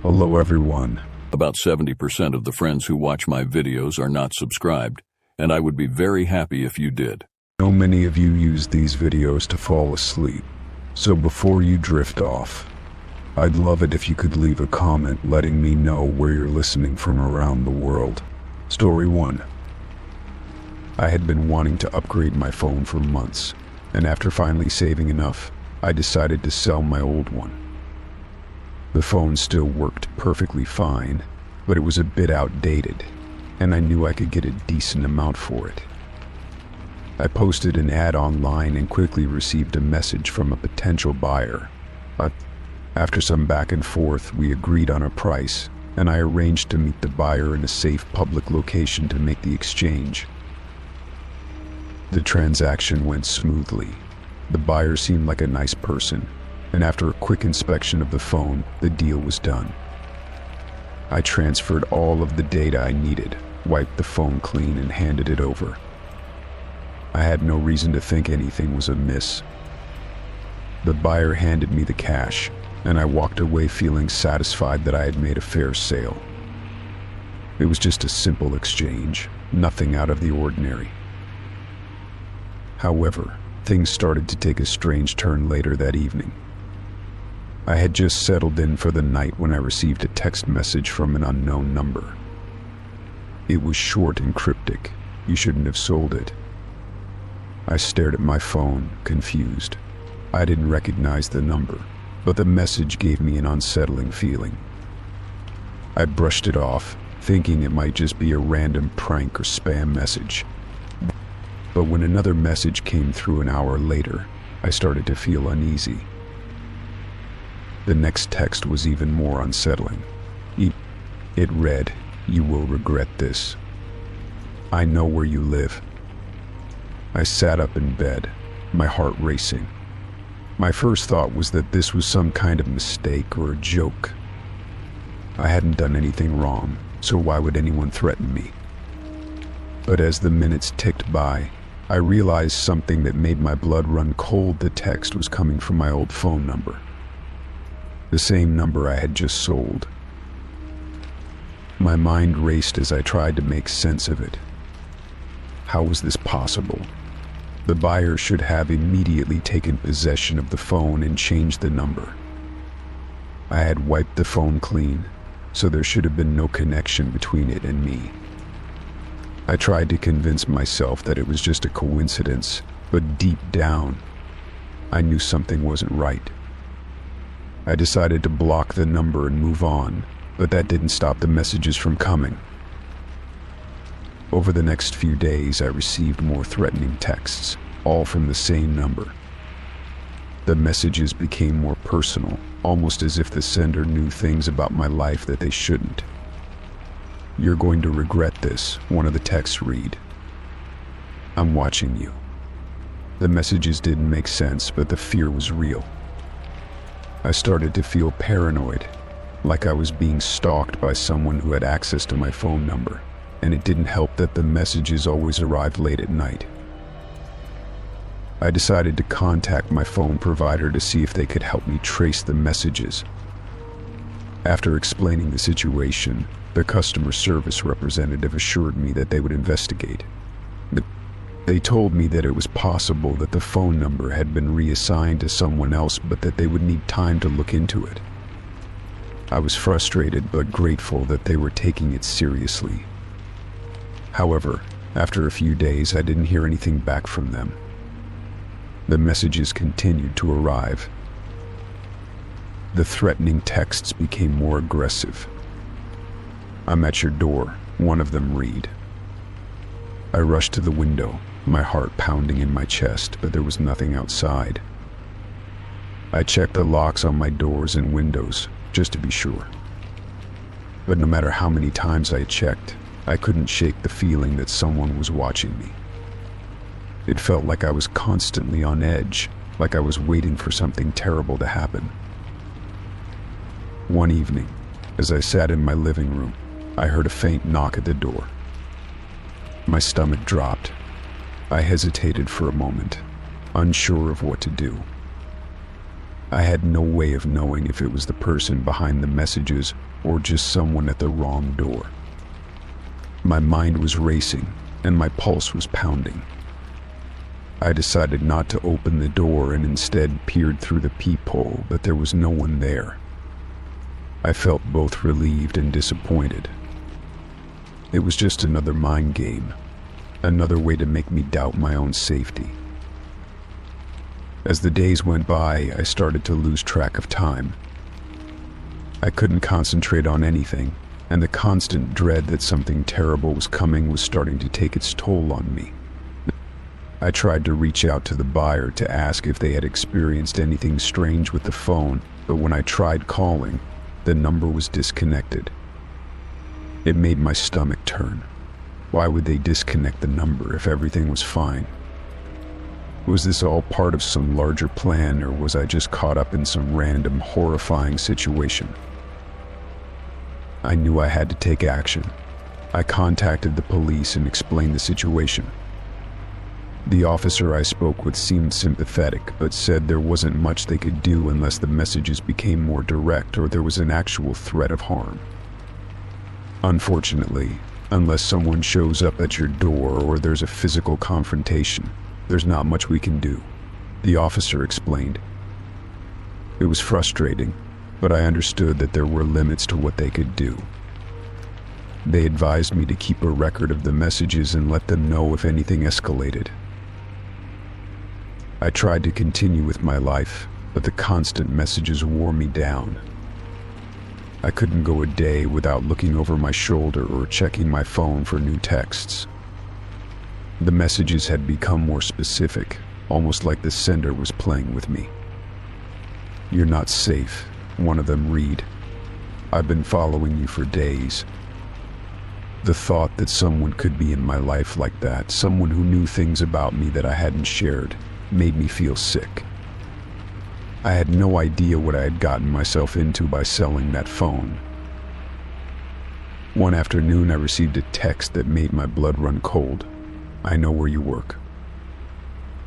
Hello everyone. About 70% of the friends who watch my videos are not subscribed, and I would be very happy if you did. I know many of you use these videos to fall asleep, so before you drift off, I'd love it if you could leave a comment letting me know where you're listening from around the world. Story 1. I had been wanting to upgrade my phone for months, and after finally saving enough, I decided to sell my old one. The phone still worked perfectly fine, but it was a bit outdated, and I knew I could get a decent amount for it. I posted an ad online and quickly received a message from a potential buyer. After some back and forth, we agreed on a price, and I arranged to meet the buyer in a safe public location to make the exchange. The transaction went smoothly. The buyer seemed like a nice person, and after a quick inspection of the phone, the deal was done. I transferred all of the data I needed, wiped the phone clean, and handed it over. I had no reason to think anything was amiss. The buyer handed me the cash, and I walked away feeling satisfied that I had made a fair sale. It was just a simple exchange, nothing out of the ordinary. However, things started to take a strange turn later that evening. I had just settled in for the night when I received a text message from an unknown number. It was short and cryptic. "You shouldn't have sold it." I stared at my phone, confused. I didn't recognize the number, but the message gave me an unsettling feeling. I brushed it off, thinking it might just be a random prank or spam message. But when another message came through an hour later, I started to feel uneasy. The next text was even more unsettling. It read, "You will regret this. I know where you live." I sat up in bed, my heart racing. My first thought was that this was some kind of mistake or a joke. I hadn't done anything wrong, so why would anyone threaten me? But as the minutes ticked by, I realized something that made my blood run cold. The text was coming from my old phone number. The same number I had just sold. My mind raced as I tried to make sense of it. How was this possible? The buyer should have immediately taken possession of the phone and changed the number. I had wiped the phone clean, so there should have been no connection between it and me. I tried to convince myself that it was just a coincidence, but deep down, I knew something wasn't right. I decided to block the number and move on, but that didn't stop the messages from coming. Over the next few days, I received more threatening texts, all from the same number. The messages became more personal, almost as if the sender knew things about my life that they shouldn't. "You're going to regret this," one of the texts read. "I'm watching you." The messages didn't make sense, but the fear was real. I started to feel paranoid, like I was being stalked by someone who had access to my phone number, and it didn't help that the messages always arrived late at night. I decided to contact my phone provider to see if they could help me trace the messages. After explaining the situation, the customer service representative assured me that they would investigate. They told me that it was possible that the phone number had been reassigned to someone else, but that they would need time to look into it. I was frustrated but grateful that they were taking it seriously. However, after a few days, I didn't hear anything back from them. The messages continued to arrive. The threatening texts became more aggressive. "I'm at your door," one of them read. I rushed to the window, my heart pounding in my chest, but there was nothing outside. I checked the locks on my doors and windows, just to be sure. But no matter how many times I checked, I couldn't shake the feeling that someone was watching me. It felt like I was constantly on edge, like I was waiting for something terrible to happen. One evening, as I sat in my living room, I heard a faint knock at the door. My stomach dropped. I hesitated for a moment, unsure of what to do. I had no way of knowing if it was the person behind the messages or just someone at the wrong door. My mind was racing and my pulse was pounding. I decided not to open the door and instead peered through the peephole, but there was no one there. I felt both relieved and disappointed. It was just another mind game, another way to make me doubt my own safety. As the days went by, I started to lose track of time. I couldn't concentrate on anything, and the constant dread that something terrible was coming was starting to take its toll on me. I tried to reach out to the buyer to ask if they had experienced anything strange with the phone, but when I tried calling, the number was disconnected. It made my stomach turn. Why would they disconnect the number if everything was fine? Was this all part of some larger plan, or was I just caught up in some random, horrifying situation? I knew I had to take action. I contacted the police and explained the situation. The officer I spoke with seemed sympathetic, but said there wasn't much they could do unless the messages became more direct or there was an actual threat of harm. Unfortunately, unless someone shows up at your door or there's a physical confrontation, there's not much we can do, the officer explained. It was frustrating, but I understood that there were limits to what they could do. They advised me to keep a record of the messages and let them know if anything escalated. I tried to continue with my life, but the constant messages wore me down. I couldn't go a day without looking over my shoulder or checking my phone for new texts. The messages had become more specific, almost like the sender was playing with me. "You're not safe," one of them read. "I've been following you for days." The thought that someone could be in my life like that, someone who knew things about me that I hadn't shared, made me feel sick. I had no idea what I had gotten myself into by selling that phone. One afternoon, I received a text that made my blood run cold. "I know where you work."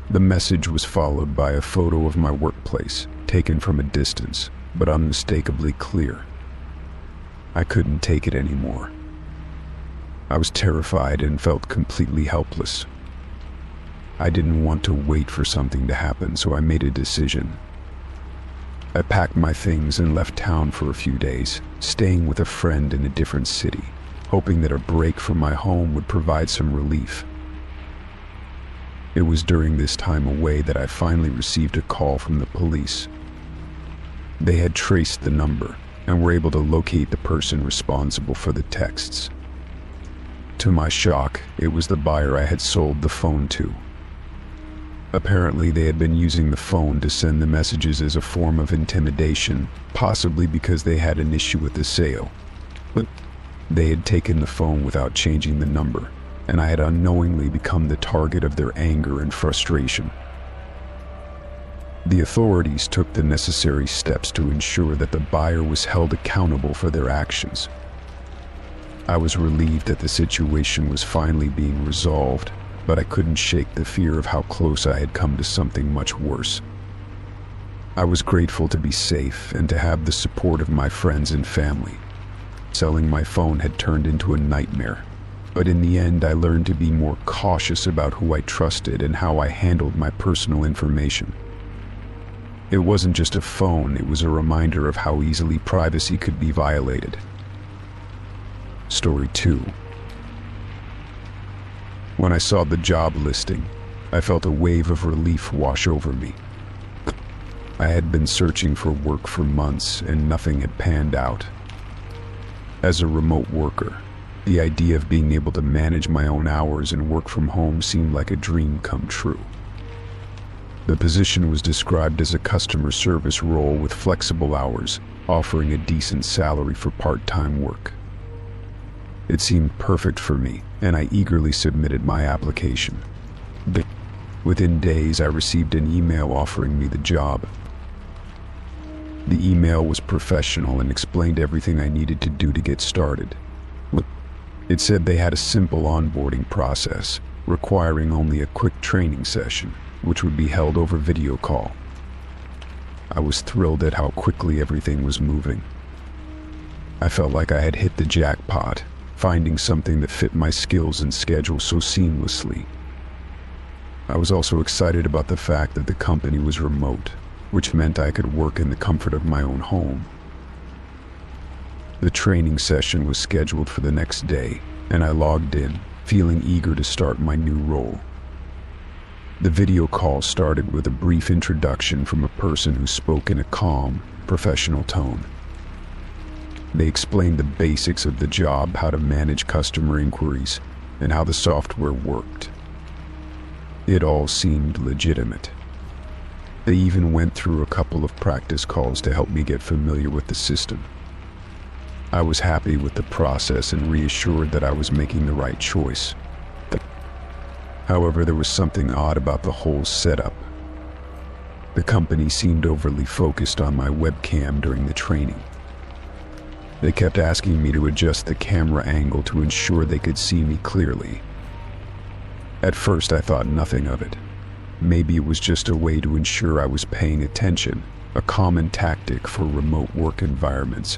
The message was followed by a photo of my workplace, taken from a distance, but unmistakably clear. I couldn't take it anymore. I was terrified and felt completely helpless. I didn't want to wait for something to happen, so I made a decision. I packed my things and left town for a few days, staying with a friend in a different city, hoping that a break from my home would provide some relief. It was during this time away that I finally received a call from the police. They had traced the number and were able to locate the person responsible for the texts. To my shock, it was the buyer I had sold the phone to. Apparently, they had been using the phone to send the messages as a form of intimidation, possibly because they had an issue with the sale. But they had taken the phone without changing the number, and I had unknowingly become the target of their anger and frustration. The authorities took the necessary steps to ensure that the buyer was held accountable for their actions. I was relieved that the situation was finally being resolved, but I couldn't shake the fear of how close I had come to something much worse. I was grateful to be safe and to have the support of my friends and family. Selling my phone had turned into a nightmare, but in the end I learned to be more cautious about who I trusted and how I handled my personal information. It wasn't just a phone, it was a reminder of how easily privacy could be violated. Story 2. When I saw the job listing, I felt a wave of relief wash over me. I had been searching for work for months and nothing had panned out. As a remote worker, the idea of being able to manage my own hours and work from home seemed like a dream come true. The position was described as a customer service role with flexible hours, offering a decent salary for part-time work. It seemed perfect for me, and I eagerly submitted my application. Within days, I received an email offering me the job. The email was professional and explained everything I needed to do to get started. It said they had a simple onboarding process, requiring only a quick training session, which would be held over video call. I was thrilled at how quickly everything was moving. I felt like I had hit the jackpot, finding something that fit my skills and schedule so seamlessly. I was also excited about the fact that the company was remote, which meant I could work in the comfort of my own home. The training session was scheduled for the next day, and I logged in, feeling eager to start my new role. The video call started with a brief introduction from a person who spoke in a calm, professional tone. They explained the basics of the job, how to manage customer inquiries, and how the software worked. It all seemed legitimate. They even went through a couple of practice calls to help me get familiar with the system. I was happy with the process and reassured that I was making the right choice. However, there was something odd about the whole setup. The company seemed overly focused on my webcam during the training. They kept asking me to adjust the camera angle to ensure they could see me clearly. At first, I thought nothing of it. Maybe it was just a way to ensure I was paying attention, a common tactic for remote work environments.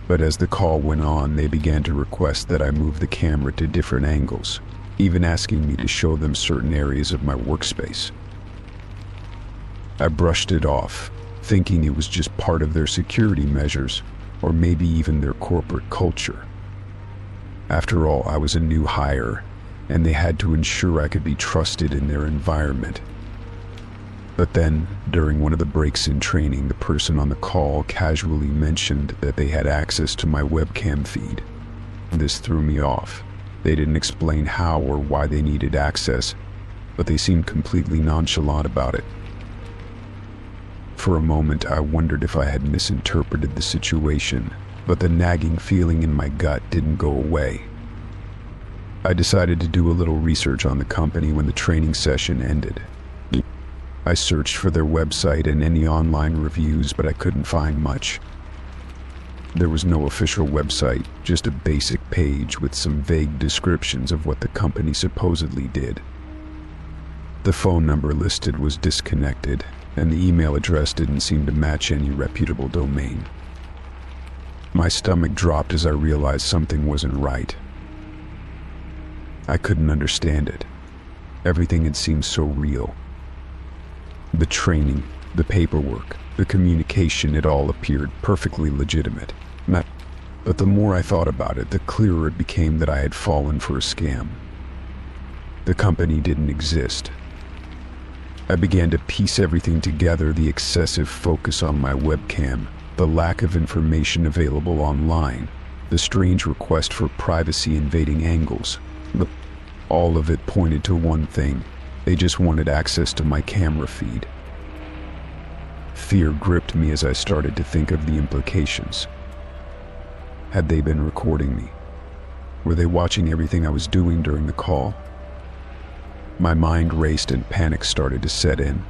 But as the call went on, they began to request that I move the camera to different angles, even asking me to show them certain areas of my workspace. I brushed it off, thinking it was just part of their security measures, or maybe even their corporate culture. After all, I was a new hire, and they had to ensure I could be trusted in their environment. But then, during one of the breaks in training, the person on the call casually mentioned that they had access to my webcam feed. This threw me off. They didn't explain how or why they needed access, but they seemed completely nonchalant about it. For a moment, I wondered if I had misinterpreted the situation, but the nagging feeling in my gut didn't go away. I decided to do a little research on the company when the training session ended. I searched for their website and any online reviews, but I couldn't find much. There was no official website, just a basic page with some vague descriptions of what the company supposedly did. The phone number listed was disconnected, and the email address didn't seem to match any reputable domain. My stomach dropped as I realized something wasn't right. I couldn't understand it. Everything had seemed so real. The training, the paperwork, the communication, it all appeared perfectly legitimate. But the more I thought about it, the clearer it became that I had fallen for a scam. The company didn't exist. I began to piece everything together: the excessive focus on my webcam, the lack of information available online, the strange request for privacy-invading angles. All of it pointed to one thing: they just wanted access to my camera feed. Fear gripped me as I started to think of the implications. Had they been recording me? Were they watching everything I was doing during the call? My mind raced and panic started to set in.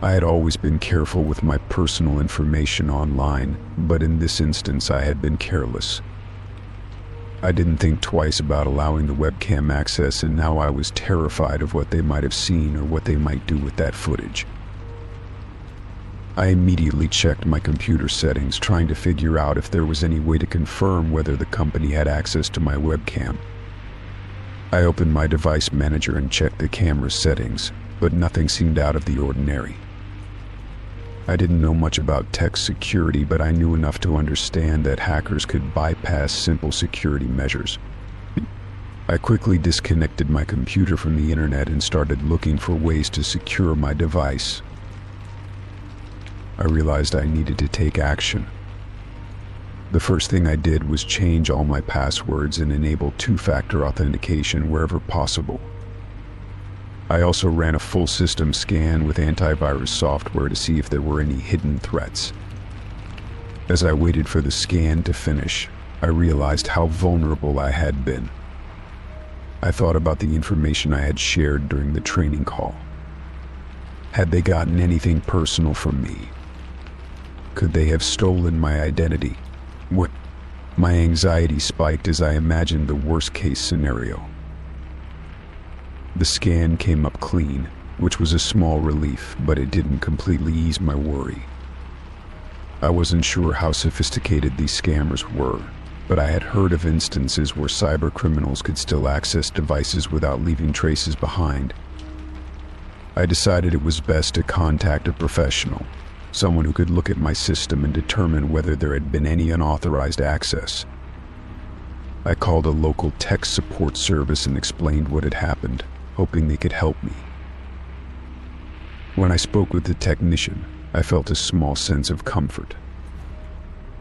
I had always been careful with my personal information online, but in this instance I had been careless. I didn't think twice about allowing the webcam access, and now I was terrified of what they might have seen or what they might do with that footage. I immediately checked my computer settings, trying to figure out if there was any way to confirm whether the company had access to my webcam. I opened my device manager and checked the camera settings, but nothing seemed out of the ordinary. I didn't know much about tech security, but I knew enough to understand that hackers could bypass simple security measures. I quickly disconnected my computer from the internet and started looking for ways to secure my device. I realized I needed to take action. The first thing I did was change all my passwords and enable two-factor authentication wherever possible. I also ran a full system scan with antivirus software to see if there were any hidden threats. As I waited for the scan to finish, I realized how vulnerable I had been. I thought about the information I had shared during the training call. Had they gotten anything personal from me? Could they have stolen my identity? My anxiety spiked as I imagined the worst-case scenario. The scan came up clean, which was a small relief, but it didn't completely ease my worry. I wasn't sure how sophisticated these scammers were, but I had heard of instances where cyber criminals could still access devices without leaving traces behind. I decided it was best to contact a professional, someone who could look at my system and determine whether there had been any unauthorized access. I called a local tech support service and explained what had happened, hoping they could help me. When I spoke with the technician, I felt a small sense of comfort.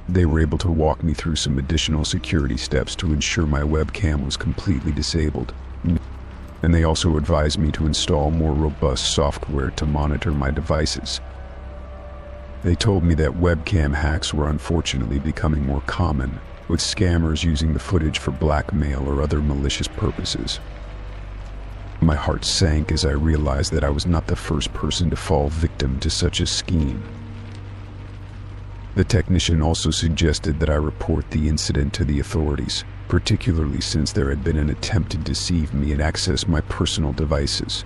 They were able to walk me through some additional security steps to ensure my webcam was completely disabled, and they also advised me to install more robust software to monitor my devices. They told me that webcam hacks were unfortunately becoming more common, with scammers using the footage for blackmail or other malicious purposes. My heart sank as I realized that I was not the first person to fall victim to such a scheme. The technician also suggested that I report the incident to the authorities, particularly since there had been an attempt to deceive me and access my personal devices.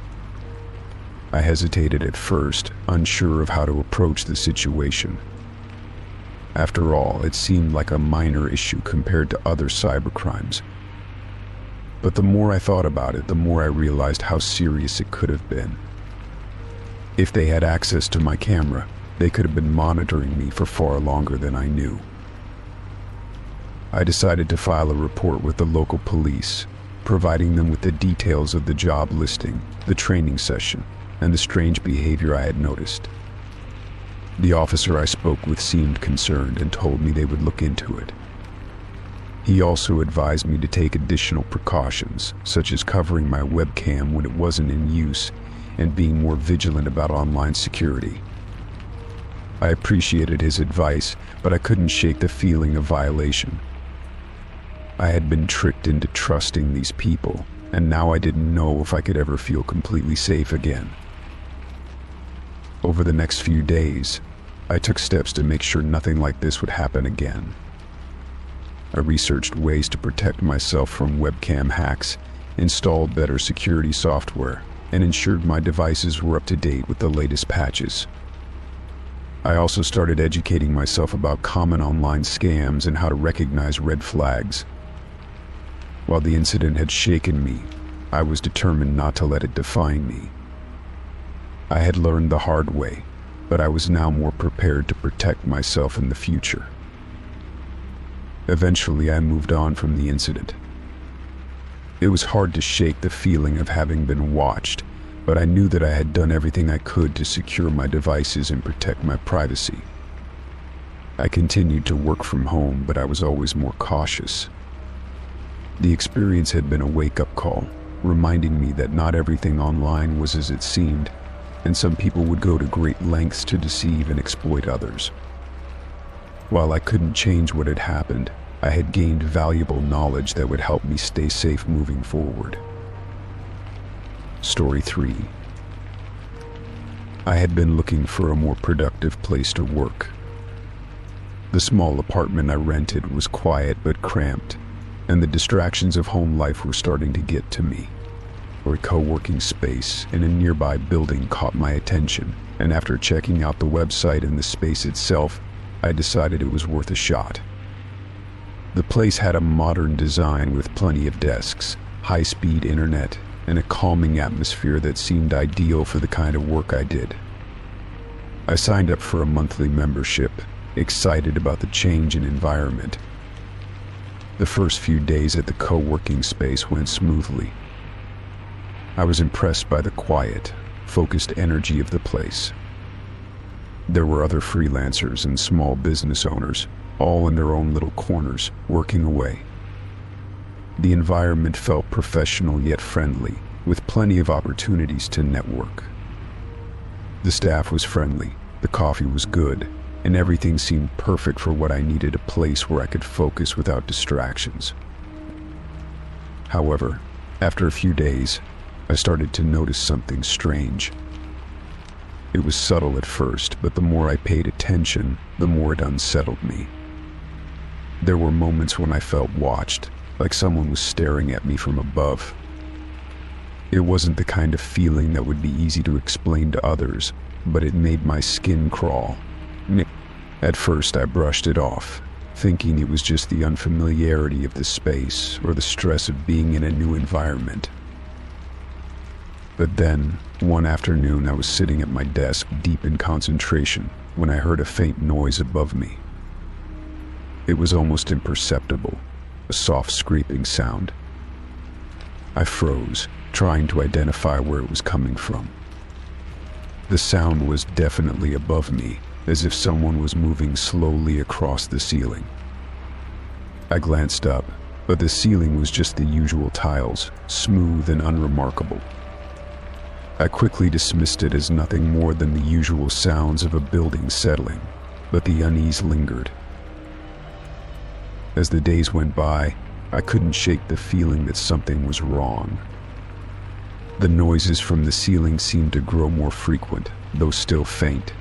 I hesitated at first, unsure of how to approach the situation. After all, it seemed like a minor issue compared to other cybercrimes. But the more I thought about it, the more I realized how serious it could have been. If they had access to my camera, they could have been monitoring me for far longer than I knew. I decided to file a report with the local police, providing them with the details of the job listing, the training session, and the strange behavior I had noticed. The officer I spoke with seemed concerned and told me they would look into it. He also advised me to take additional precautions, such as covering my webcam when it wasn't in use and being more vigilant about online security. I appreciated his advice, but I couldn't shake the feeling of violation. I had been tricked into trusting these people, and now I didn't know if I could ever feel completely safe again. Over the next few days, I took steps to make sure nothing like this would happen again. I researched ways to protect myself from webcam hacks, installed better security software, and ensured my devices were up to date with the latest patches. I also started educating myself about common online scams and how to recognize red flags. While the incident had shaken me, I was determined not to let it define me. I had learned the hard way, but I was now more prepared to protect myself in the future. Eventually, I moved on from the incident. It was hard to shake the feeling of having been watched, but I knew that I had done everything I could to secure my devices and protect my privacy. I continued to work from home, but I was always more cautious. The experience had been a wake-up call, reminding me that not everything online was as it seemed, and some people would go to great lengths to deceive and exploit others. While I couldn't change what had happened, I had gained valuable knowledge that would help me stay safe moving forward. Story 3. I had been looking for a more productive place to work. The small apartment I rented was quiet but cramped, and the distractions of home life were starting to get to me. A co-working space in a nearby building caught my attention, and after checking out the website and the space itself, I decided it was worth a shot. The place had a modern design with plenty of desks, high-speed internet, and a calming atmosphere that seemed ideal for the kind of work I did. I signed up for a monthly membership, excited about the change in environment. The first few days at the co-working space went smoothly. I was impressed by the quiet, focused energy of the place. There were other freelancers and small business owners, all in their own little corners, working away. The environment felt professional yet friendly, with plenty of opportunities to network. The staff was friendly, the coffee was good, and everything seemed perfect for what I needed: a place where I could focus without distractions. However, after a few days, I started to notice something strange. It was subtle at first, but the more I paid attention, the more it unsettled me. There were moments when I felt watched, like someone was staring at me from above. It wasn't the kind of feeling that would be easy to explain to others, but it made my skin crawl. At first, I brushed it off, thinking it was just the unfamiliarity of the space or the stress of being in a new environment. But then, one afternoon, I was sitting at my desk deep in concentration when I heard a faint noise above me. It was almost imperceptible, a soft scraping sound. I froze, trying to identify where it was coming from. The sound was definitely above me, as if someone was moving slowly across the ceiling. I glanced up, but the ceiling was just the usual tiles, smooth and unremarkable. I quickly dismissed it as nothing more than the usual sounds of a building settling, but the unease lingered. As the days went by, I couldn't shake the feeling that something was wrong. The noises from the ceiling seemed to grow more frequent, though still faint.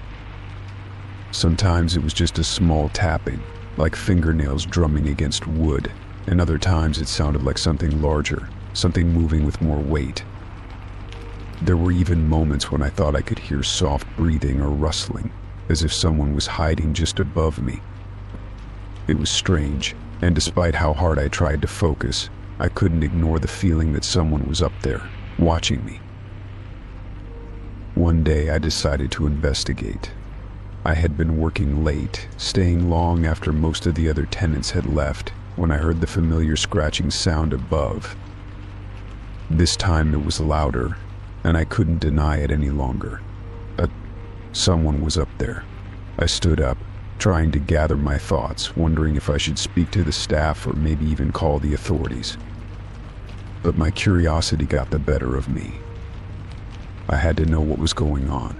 Sometimes it was just a small tapping, like fingernails drumming against wood, and other times it sounded like something larger, something moving with more weight. There were even moments when I thought I could hear soft breathing or rustling, as if someone was hiding just above me. It was strange, and despite how hard I tried to focus, I couldn't ignore the feeling that someone was up there, watching me. One day I decided to investigate. I had been working late, staying long after most of the other tenants had left, when I heard the familiar scratching sound above. This time it was louder, and I couldn't deny it any longer. Someone was up there. I stood up, trying to gather my thoughts, wondering if I should speak to the staff or maybe even call the authorities. But my curiosity got the better of me. I had to know what was going on.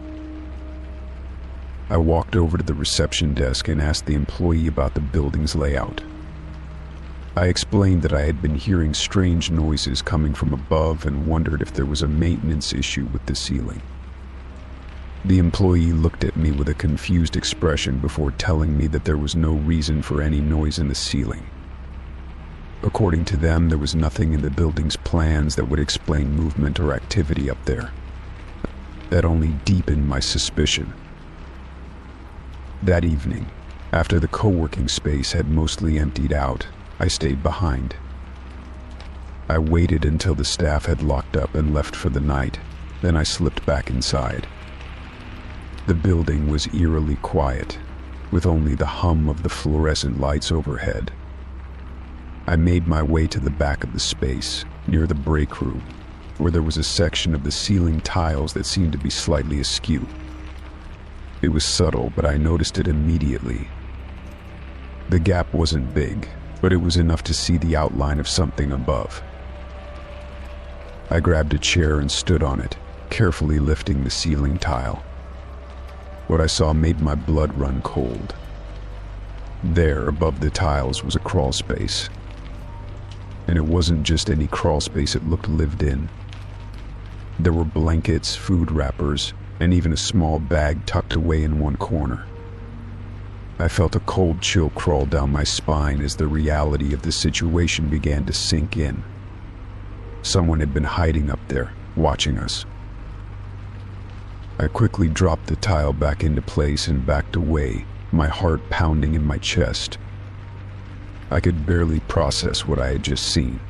I walked over to the reception desk and asked the employee about the building's layout. I explained that I had been hearing strange noises coming from above and wondered if there was a maintenance issue with the ceiling. The employee looked at me with a confused expression before telling me that there was no reason for any noise in the ceiling. According to them, there was nothing in the building's plans that would explain movement or activity up there. That only deepened my suspicion. That evening, after the co-working space had mostly emptied out, I stayed behind. I waited until the staff had locked up and left for the night, then I slipped back inside. The building was eerily quiet, with only the hum of the fluorescent lights overhead. I made my way to the back of the space, near the break room, where there was a section of the ceiling tiles that seemed to be slightly askew. It was subtle, but I noticed it immediately. The gap wasn't big, but it was enough to see the outline of something above. I grabbed a chair and stood on it, carefully lifting the ceiling tile. What I saw made my blood run cold. There, above the tiles, was a crawl space. And it wasn't just any crawl space, it looked lived in. There were blankets, food wrappers, and even a small bag tucked away in one corner. I felt a cold chill crawl down my spine as the reality of the situation began to sink in. Someone had been hiding up there, watching us. I quickly dropped the tile back into place and backed away, my heart pounding in my chest. I could barely process what I had just seen.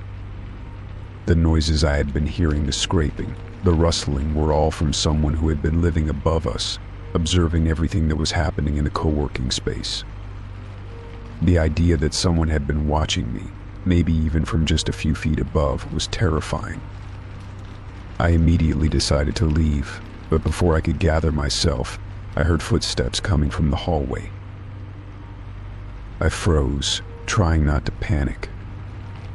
The noises I had been hearing, the scraping, the rustling, were all from someone who had been living above us, observing everything that was happening in the co-working space. The idea that someone had been watching me, maybe even from just a few feet above, was terrifying. I immediately decided to leave, but before I could gather myself, I heard footsteps coming from the hallway. I froze, trying not to panic.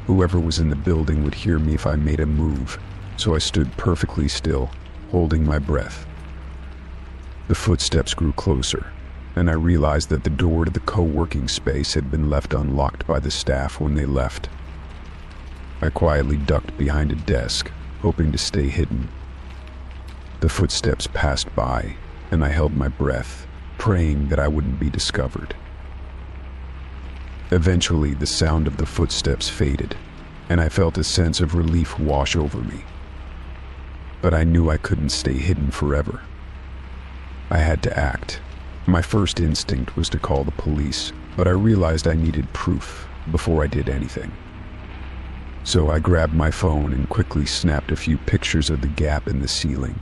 Whoever was in the building would hear me if I made a move, so I stood perfectly still, holding my breath. The footsteps grew closer, and I realized that the door to the co-working space had been left unlocked by the staff when they left. I quietly ducked behind a desk, hoping to stay hidden. The footsteps passed by, and I held my breath, praying that I wouldn't be discovered. Eventually, the sound of the footsteps faded, and I felt a sense of relief wash over me. but I knew I couldn't stay hidden forever. I had to act. My first instinct was to call the police, but I realized I needed proof before I did anything. So I grabbed my phone and quickly snapped a few pictures of the gap in the ceiling.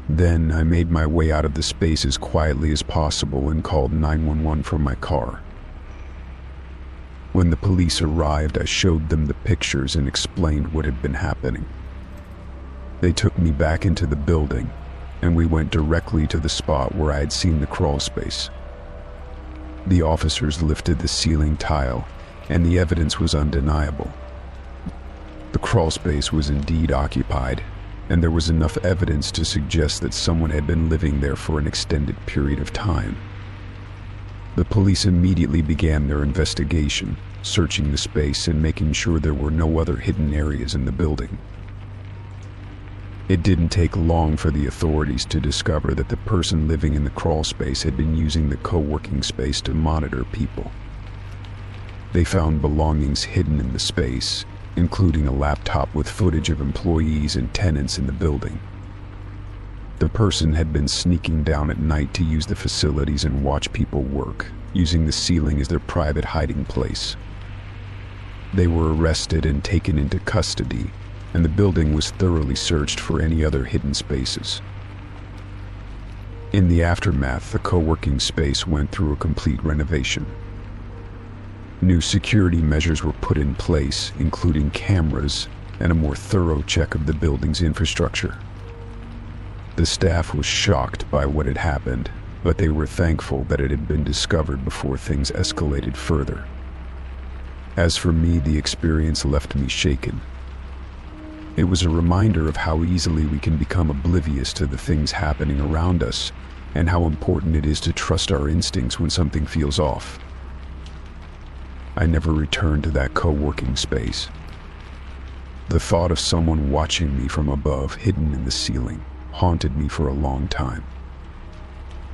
Then I made my way out of the space as quietly as possible and called 911 from my car. When the police arrived, I showed them the pictures and explained what had been happening. They took me back into the building, and we went directly to the spot where I had seen the crawl space. The officers lifted the ceiling tile, and the evidence was undeniable. The crawl space was indeed occupied, and there was enough evidence to suggest that someone had been living there for an extended period of time. The police immediately began their investigation, searching the space and making sure there were no other hidden areas in the building. It didn't take long for the authorities to discover that the person living in the crawl space had been using the co-working space to monitor people. They found belongings hidden in the space, including a laptop with footage of employees and tenants in the building. The person had been sneaking down at night to use the facilities and watch people work, using the ceiling as their private hiding place. They were arrested and taken into custody, and the building was thoroughly searched for any other hidden spaces. In the aftermath, the co-working space went through a complete renovation. New security measures were put in place, including cameras and a more thorough check of the building's infrastructure. The staff was shocked by what had happened, but they were thankful that it had been discovered before things escalated further. As for me, the experience left me shaken. It was a reminder of how easily we can become oblivious to the things happening around us, and how important it is to trust our instincts when something feels off. I never returned to that co-working space. The thought of someone watching me from above, hidden in the ceiling, haunted me for a long time.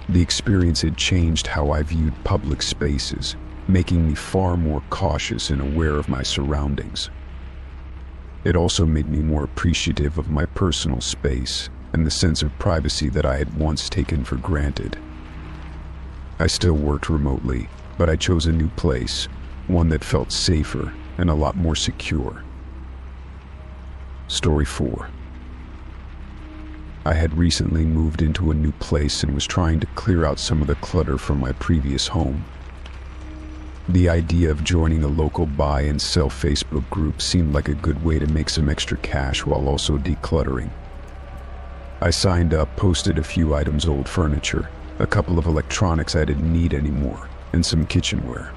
The experience had changed how I viewed public spaces, making me far more cautious and aware of my surroundings. It also made me more appreciative of my personal space and the sense of privacy that I had once taken for granted. I still worked remotely, but I chose a new place, one that felt safer and a lot more secure. Story 4. I had recently moved into a new place and was trying to clear out some of the clutter from my previous home. The idea of joining a local buy and sell Facebook group seemed like a good way to make some extra cash while also decluttering. I signed up, posted a few items, old furniture, a couple of electronics I didn't need anymore, and some kitchenware.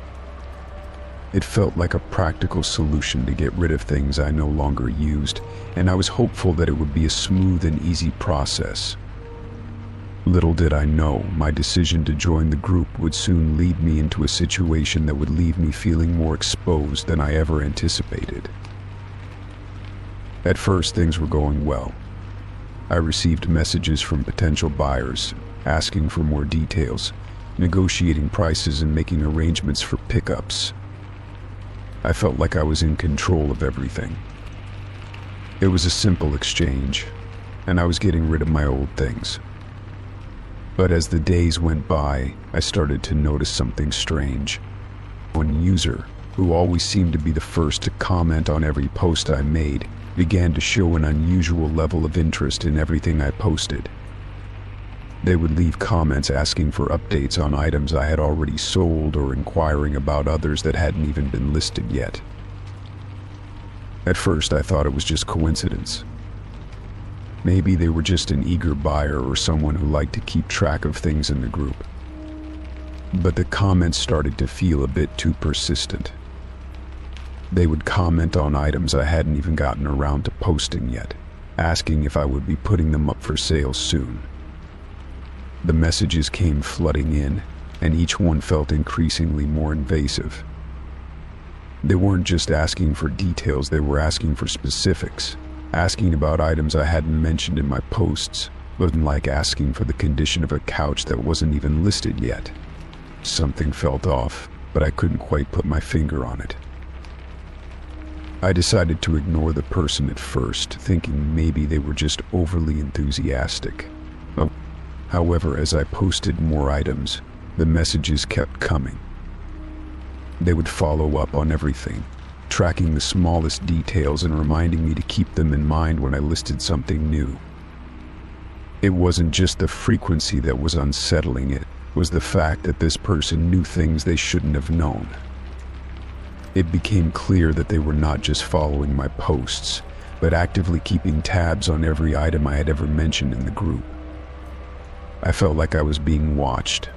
It felt like a practical solution to get rid of things I no longer used, and I was hopeful that it would be a smooth and easy process. Little did I know, my decision to join the group would soon lead me into a situation that would leave me feeling more exposed than I ever anticipated. At first, things were going well. I received messages from potential buyers, asking for more details, negotiating prices and making arrangements for pickups. I felt like I was in control of everything. It was a simple exchange, and I was getting rid of my old things. But as the days went by, I started to notice something strange. One user, who always seemed to be the first to comment on every post I made, began to show an unusual level of interest in everything I posted. They would leave comments asking for updates on items I had already sold or inquiring about others that hadn't even been listed yet. At first, I thought it was just coincidence. Maybe they were just an eager buyer or someone who liked to keep track of things in the group. But the comments started to feel a bit too persistent. They would comment on items I hadn't even gotten around to posting yet, asking if I would be putting them up for sale soon. The messages came flooding in, and each one felt increasingly more invasive. They weren't just asking for details, they were asking for specifics. Asking about items I hadn't mentioned in my posts, but like asking for the condition of a couch that wasn't even listed yet. Something felt off, but I couldn't quite put my finger on it. I decided to ignore the person at first, thinking maybe they were just overly enthusiastic. However, as I posted more items, the messages kept coming. They would follow up on everything, tracking the smallest details and reminding me to keep them in mind when I listed something new. It wasn't just the frequency that was unsettling, it was the fact that this person knew things they shouldn't have known. It became clear that they were not just following my posts, but actively keeping tabs on every item I had ever mentioned in the group. I felt like I was being watched.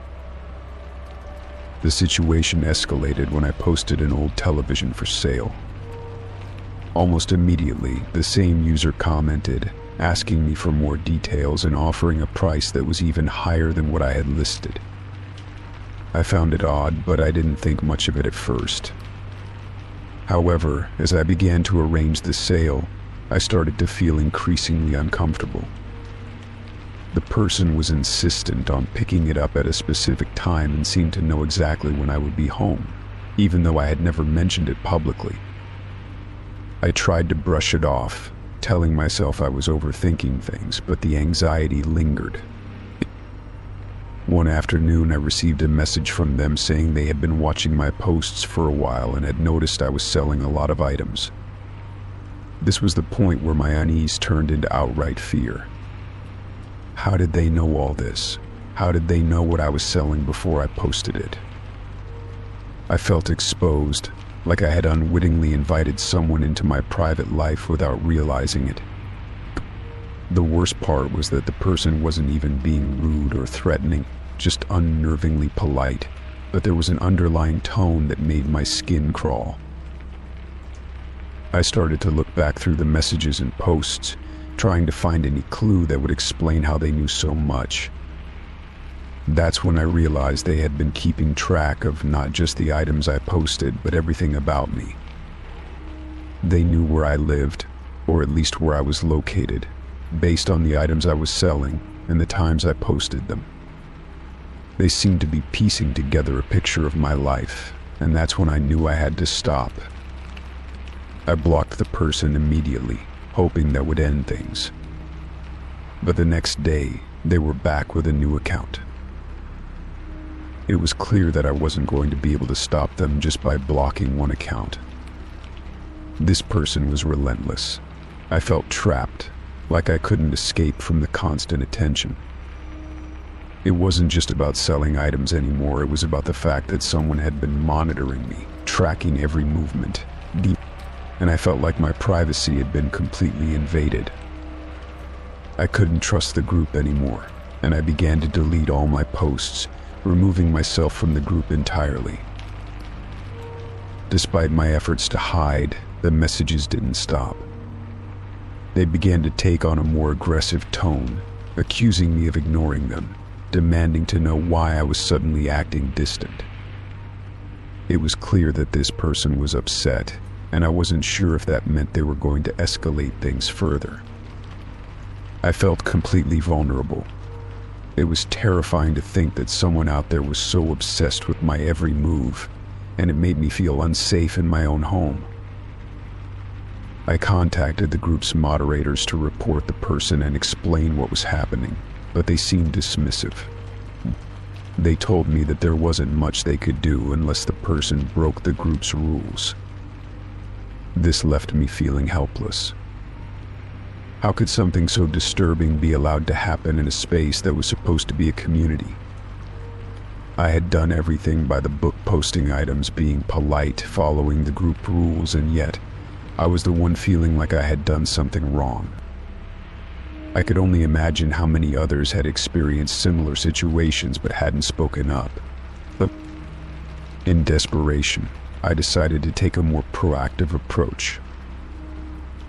The situation escalated when I posted an old television for sale. Almost immediately, the same user commented, asking me for more details and offering a price that was even higher than what I had listed. I found it odd, but I didn't think much of it at first. However, as I began to arrange the sale, I started to feel increasingly uncomfortable. The person was insistent on picking it up at a specific time and seemed to know exactly when I would be home, even though I had never mentioned it publicly. I tried to brush it off, telling myself I was overthinking things, but the anxiety lingered. One afternoon, I received a message from them saying they had been watching my posts for a while and had noticed I was selling a lot of items. This was the point where my unease turned into outright fear. How did they know all this? How did they know what I was selling before I posted it? I felt exposed, like I had unwittingly invited someone into my private life without realizing it. The worst part was that the person wasn't even being rude or threatening, just unnervingly polite, but there was an underlying tone that made my skin crawl. I started to look back through the messages and posts, trying to find any clue that would explain how they knew so much. That's when I realized they had been keeping track of not just the items I posted, but everything about me. They knew where I lived, or at least where I was located, based on the items I was selling and the times I posted them. They seemed to be piecing together a picture of my life, and that's when I knew I had to stop. I blocked the person immediately, hoping that would end things. But the next day, they were back with a new account. It was clear that I wasn't going to be able to stop them just by blocking one account. This person was relentless. I felt trapped, like I couldn't escape from the constant attention. It wasn't just about selling items anymore, it was about the fact that someone had been monitoring me, tracking every movement, and I felt like my privacy had been completely invaded. I couldn't trust the group anymore, and I began to delete all my posts, removing myself from the group entirely. Despite my efforts to hide, the messages didn't stop. They began to take on a more aggressive tone, accusing me of ignoring them, demanding to know why I was suddenly acting distant. It was clear that this person was upset, and I wasn't sure if that meant they were going to escalate things further. I felt completely vulnerable. It was terrifying to think that someone out there was so obsessed with my every move, and it made me feel unsafe in my own home. I contacted the group's moderators to report the person and explain what was happening, but they seemed dismissive. They told me that there wasn't much they could do unless the person broke the group's rules. This left me feeling helpless. How could something so disturbing be allowed to happen in a space that was supposed to be a community? I had done everything by the book, posting items, being polite, following the group rules, and yet I was the one feeling like I had done something wrong. I could only imagine how many others had experienced similar situations but hadn't spoken up. But in desperation, I decided to take a more proactive approach.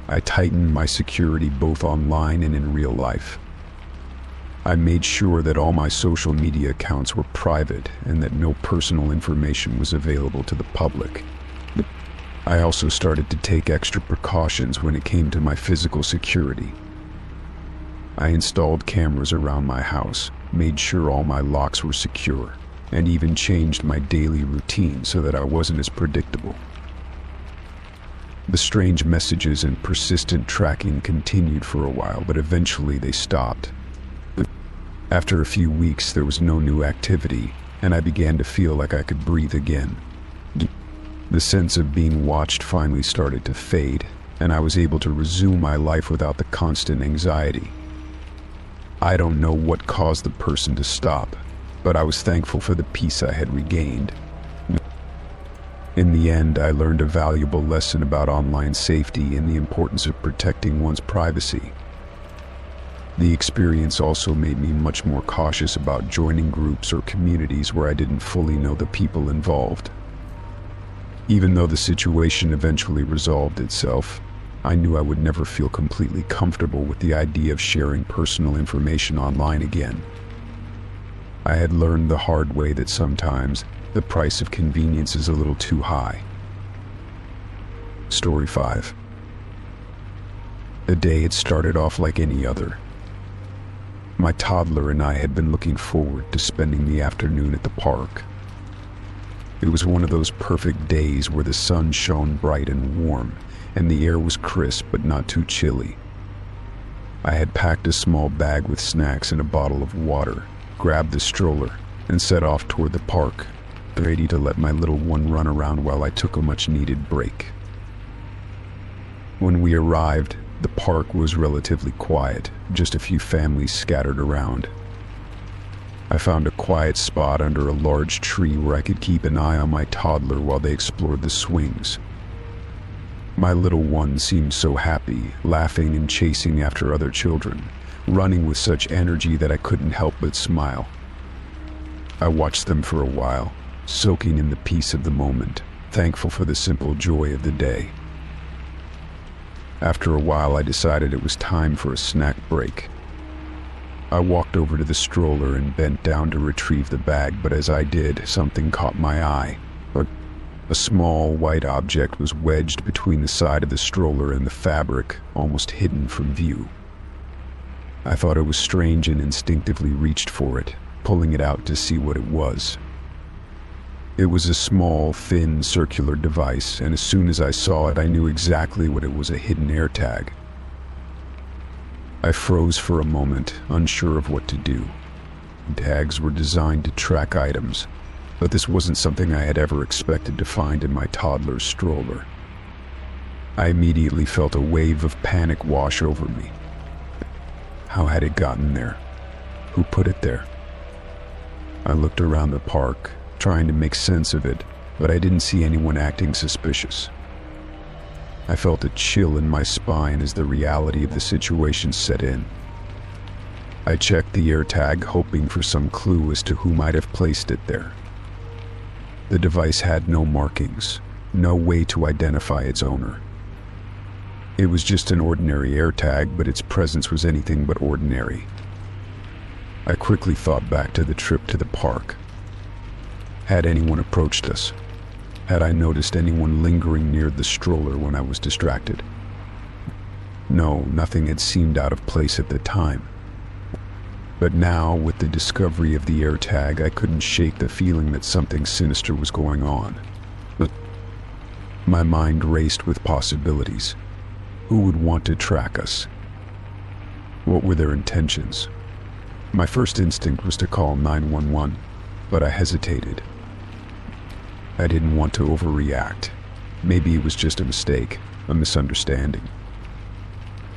I tightened my security both online and in real life. I made sure that all my social media accounts were private and that no personal information was available to the public. I also started to take extra precautions when it came to my physical security. I installed cameras around my house, made sure all my locks were secure, and even changed my daily routine so that I wasn't as predictable. The strange messages and persistent tracking continued for a while, but eventually they stopped. After a few weeks, there was no new activity, and I began to feel like I could breathe again. The sense of being watched finally started to fade, and I was able to resume my life without the constant anxiety. I don't know what caused the person to stop, but I was thankful for the peace I had regained. In the end, I learned a valuable lesson about online safety and the importance of protecting one's privacy. The experience also made me much more cautious about joining groups or communities where I didn't fully know the people involved. Even though the situation eventually resolved itself, I knew I would never feel completely comfortable with the idea of sharing personal information online again. I had learned the hard way that sometimes the price of convenience is a little too high. Story 5. The day had started off like any other. My toddler and I had been looking forward to spending the afternoon at the park. It was one of those perfect days where the sun shone bright and warm, and the air was crisp but not too chilly. I had packed a small bag with snacks and a bottle of water, grabbed the stroller, and set off toward the park, ready to let my little one run around while I took a much-needed break. When we arrived, the park was relatively quiet, just a few families scattered around. I found a quiet spot under a large tree where I could keep an eye on my toddler while they explored the swings. My little one seemed so happy, laughing and chasing after other children, running with such energy that I couldn't help but smile. I watched them for a while, soaking in the peace of the moment, thankful for the simple joy of the day. After a while, I decided it was time for a snack break. I walked over to the stroller and bent down to retrieve the bag, but as I did, something caught my eye. A small white object was wedged between the side of the stroller and the fabric, almost hidden from view. I thought it was strange and instinctively reached for it, pulling it out to see what it was. It was a small, thin, circular device, and as soon as I saw it, I knew exactly what it was: a hidden AirTag. I froze for a moment, unsure of what to do. Tags were designed to track items, but this wasn't something I had ever expected to find in my toddler's stroller. I immediately felt a wave of panic wash over me. How had it gotten there? Who put it there? I looked around the park, trying to make sense of it, but I didn't see anyone acting suspicious. I felt a chill in my spine as the reality of the situation set in. I checked the AirTag, hoping for some clue as to who might have placed it there. The device had no markings, no way to identify its owner. It was just an ordinary AirTag, but its presence was anything but ordinary. I quickly thought back to the trip to the park. Had anyone approached us? Had I noticed anyone lingering near the stroller when I was distracted? No, nothing had seemed out of place at the time. But now, with the discovery of the AirTag, I couldn't shake the feeling that something sinister was going on. My mind raced with possibilities. Who would want to track us? What were their intentions? My first instinct was to call 911, but I hesitated. I didn't want to overreact. Maybe it was just a mistake, a misunderstanding.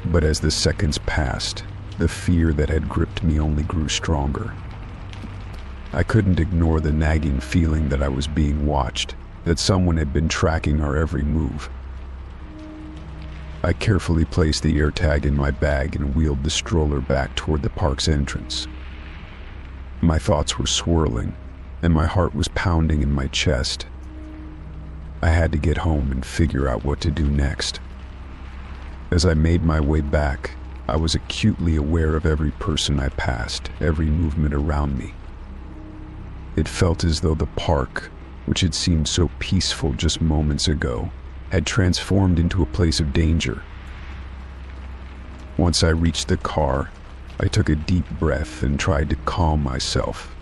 But as the seconds passed, the fear that had gripped me only grew stronger. I couldn't ignore the nagging feeling that I was being watched, that someone had been tracking our every move. I carefully placed the AirTag in my bag and wheeled the stroller back toward the park's entrance. My thoughts were swirling, and my heart was pounding in my chest. I had to get home and figure out what to do next. As I made my way back, I was acutely aware of every person I passed, every movement around me. It felt as though the park, which had seemed so peaceful just moments ago, had transformed into a place of danger. Once I reached the car, I took a deep breath and tried to calm myself.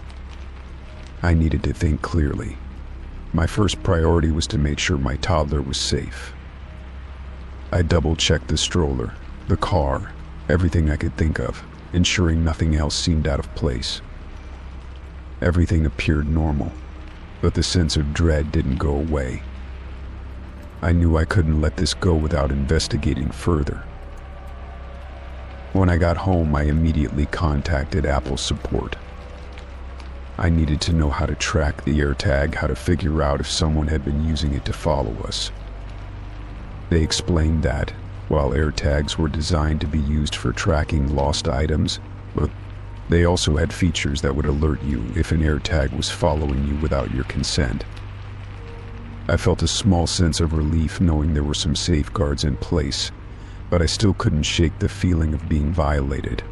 I needed to think clearly. My first priority was to make sure my toddler was safe. I double-checked the stroller, the car, everything I could think of, ensuring nothing else seemed out of place. Everything appeared normal, but the sense of dread didn't go away. I knew I couldn't let this go without investigating further. When I got home, I immediately contacted Apple support. I needed to know how to track the AirTag, how to figure out if someone had been using it to follow us. They explained that, while AirTags were designed to be used for tracking lost items, but they also had features that would alert you if an AirTag was following you without your consent. I felt a small sense of relief knowing there were some safeguards in place, but I still couldn't shake the feeling of being violated.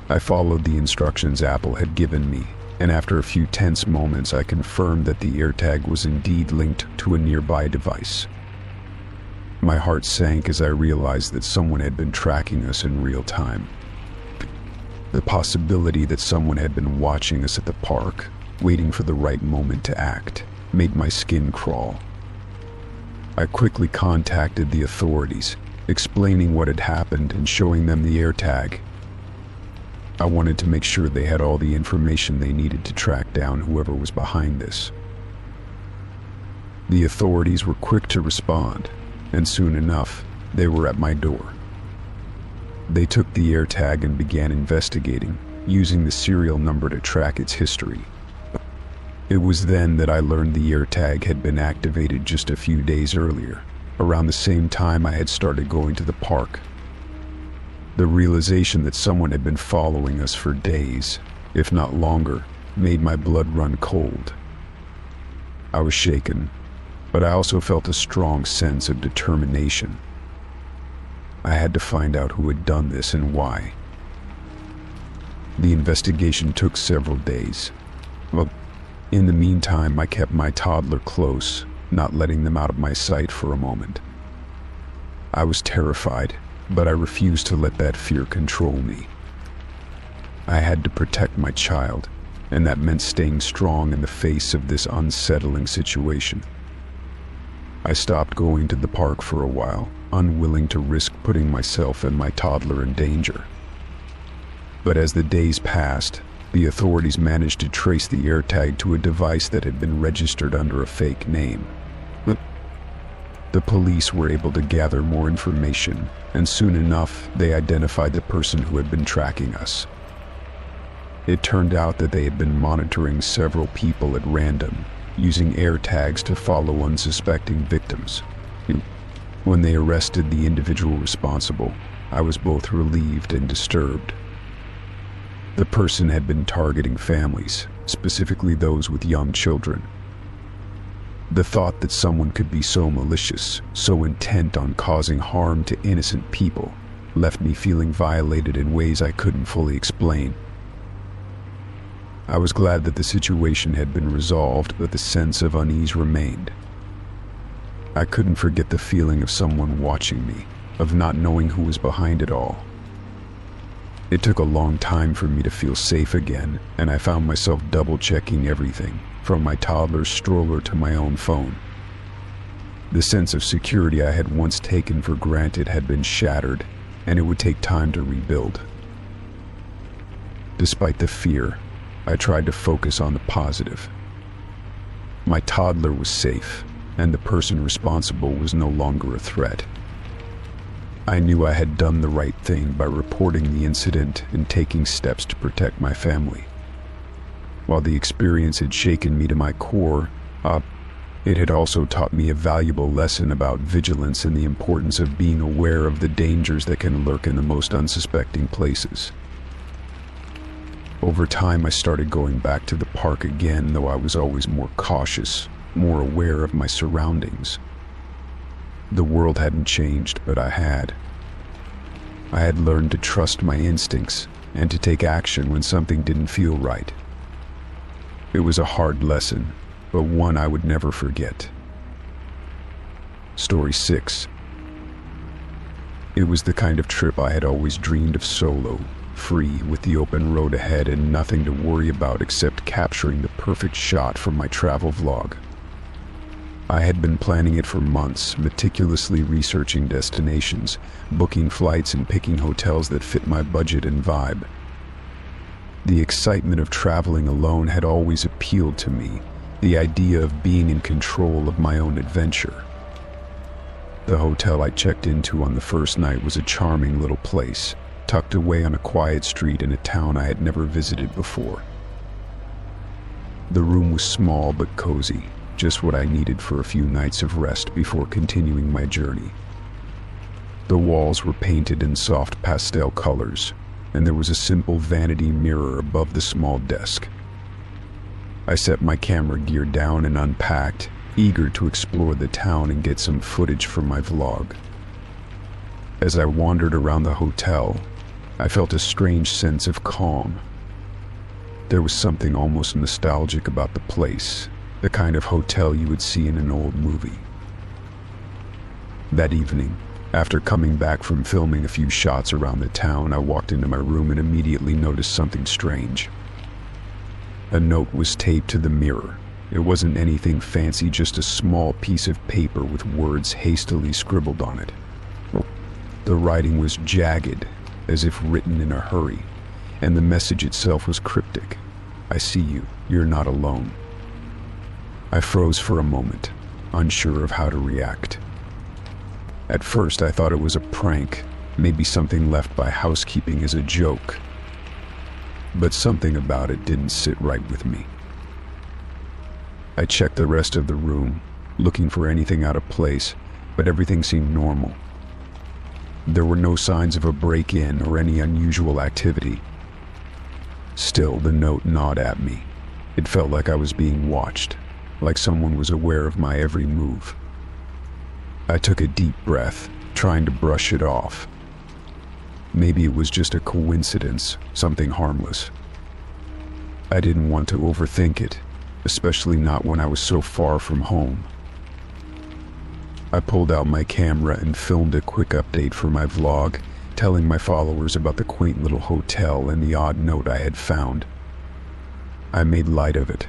I followed the instructions Apple had given me, and after a few tense moments I confirmed that the AirTag was indeed linked to a nearby device. My heart sank as I realized that someone had been tracking us in real time. The possibility that someone had been watching us at the park, waiting for the right moment to act, made my skin crawl. I quickly contacted the authorities, explaining what had happened and showing them the AirTag. I wanted to make sure they had all the information they needed to track down whoever was behind this. The authorities were quick to respond, and soon enough, they were at my door. They took the AirTag and began investigating, using the serial number to track its history. It was then that I learned the AirTag had been activated just a few days earlier, around the same time I had started going to the park. The realization that someone had been following us for days, if not longer, made my blood run cold. I was shaken, but I also felt a strong sense of determination. I had to find out who had done this and why. The investigation took several days. Well, in the meantime, I kept my toddler close, not letting them out of my sight for a moment. I was terrified, but I refused to let that fear control me. I had to protect my child, and that meant staying strong in the face of this unsettling situation. I stopped going to the park for a while, unwilling to risk putting myself and my toddler in danger. But as the days passed, the authorities managed to trace the AirTag to a device that had been registered under a fake name. The police were able to gather more information, and soon enough, they identified the person who had been tracking us. It turned out that they had been monitoring several people at random, using AirTags to follow unsuspecting victims. When they arrested the individual responsible, I was both relieved and disturbed. The person had been targeting families, specifically those with young children. The thought that someone could be so malicious, so intent on causing harm to innocent people, left me feeling violated in ways I couldn't fully explain. I was glad that the situation had been resolved, but the sense of unease remained. I couldn't forget the feeling of someone watching me, of not knowing who was behind it all. It took a long time for me to feel safe again, and I found myself double-checking everything, from my toddler's stroller to my own phone. The sense of security I had once taken for granted had been shattered, and it would take time to rebuild. Despite the fear, I tried to focus on the positive. My toddler was safe, and the person responsible was no longer a threat. I knew I had done the right thing by reporting the incident and taking steps to protect my family. While the experience had shaken me to my core, it had also taught me a valuable lesson about vigilance and the importance of being aware of the dangers that can lurk in the most unsuspecting places. Over time, I started going back to the park again, though I was always more cautious, more aware of my surroundings. The world hadn't changed, but I had. I had learned to trust my instincts and to take action when something didn't feel right. It was a hard lesson, but one I would never forget. Story 6. It was the kind of trip I had always dreamed of solo, free with the open road ahead and nothing to worry about except capturing the perfect shot from my travel vlog. I had been planning it for months, meticulously researching destinations, booking flights and picking hotels that fit my budget and vibe. The excitement of traveling alone had always appealed to me, the idea of being in control of my own adventure. The hotel I checked into on the first night was a charming little place, tucked away on a quiet street in a town I had never visited before. The room was small but cozy, just what I needed for a few nights of rest before continuing my journey. The walls were painted in soft pastel colors, and there was a simple vanity mirror above the small desk. I set my camera gear down and unpacked, eager to explore the town and get some footage for my vlog. As I wandered around the hotel, I felt a strange sense of calm. There was something almost nostalgic about the place, the kind of hotel you would see in an old movie. That evening, after coming back from filming a few shots around the town, I walked into my room and immediately noticed something strange. A note was taped to the mirror. It wasn't anything fancy, just a small piece of paper with words hastily scribbled on it. The writing was jagged, as if written in a hurry, and the message itself was cryptic. "I see you. You're not alone." I froze for a moment, unsure of how to react. At first, I thought it was a prank, maybe something left by housekeeping as a joke. But something about it didn't sit right with me. I checked the rest of the room, looking for anything out of place, but everything seemed normal. There were no signs of a break-in or any unusual activity. Still, the note gnawed at me. It felt like I was being watched, like someone was aware of my every move. I took a deep breath, trying to brush it off. Maybe it was just a coincidence, something harmless. I didn't want to overthink it, especially not when I was so far from home. I pulled out my camera and filmed a quick update for my vlog, telling my followers about the quaint little hotel and the odd note I had found. I made light of it,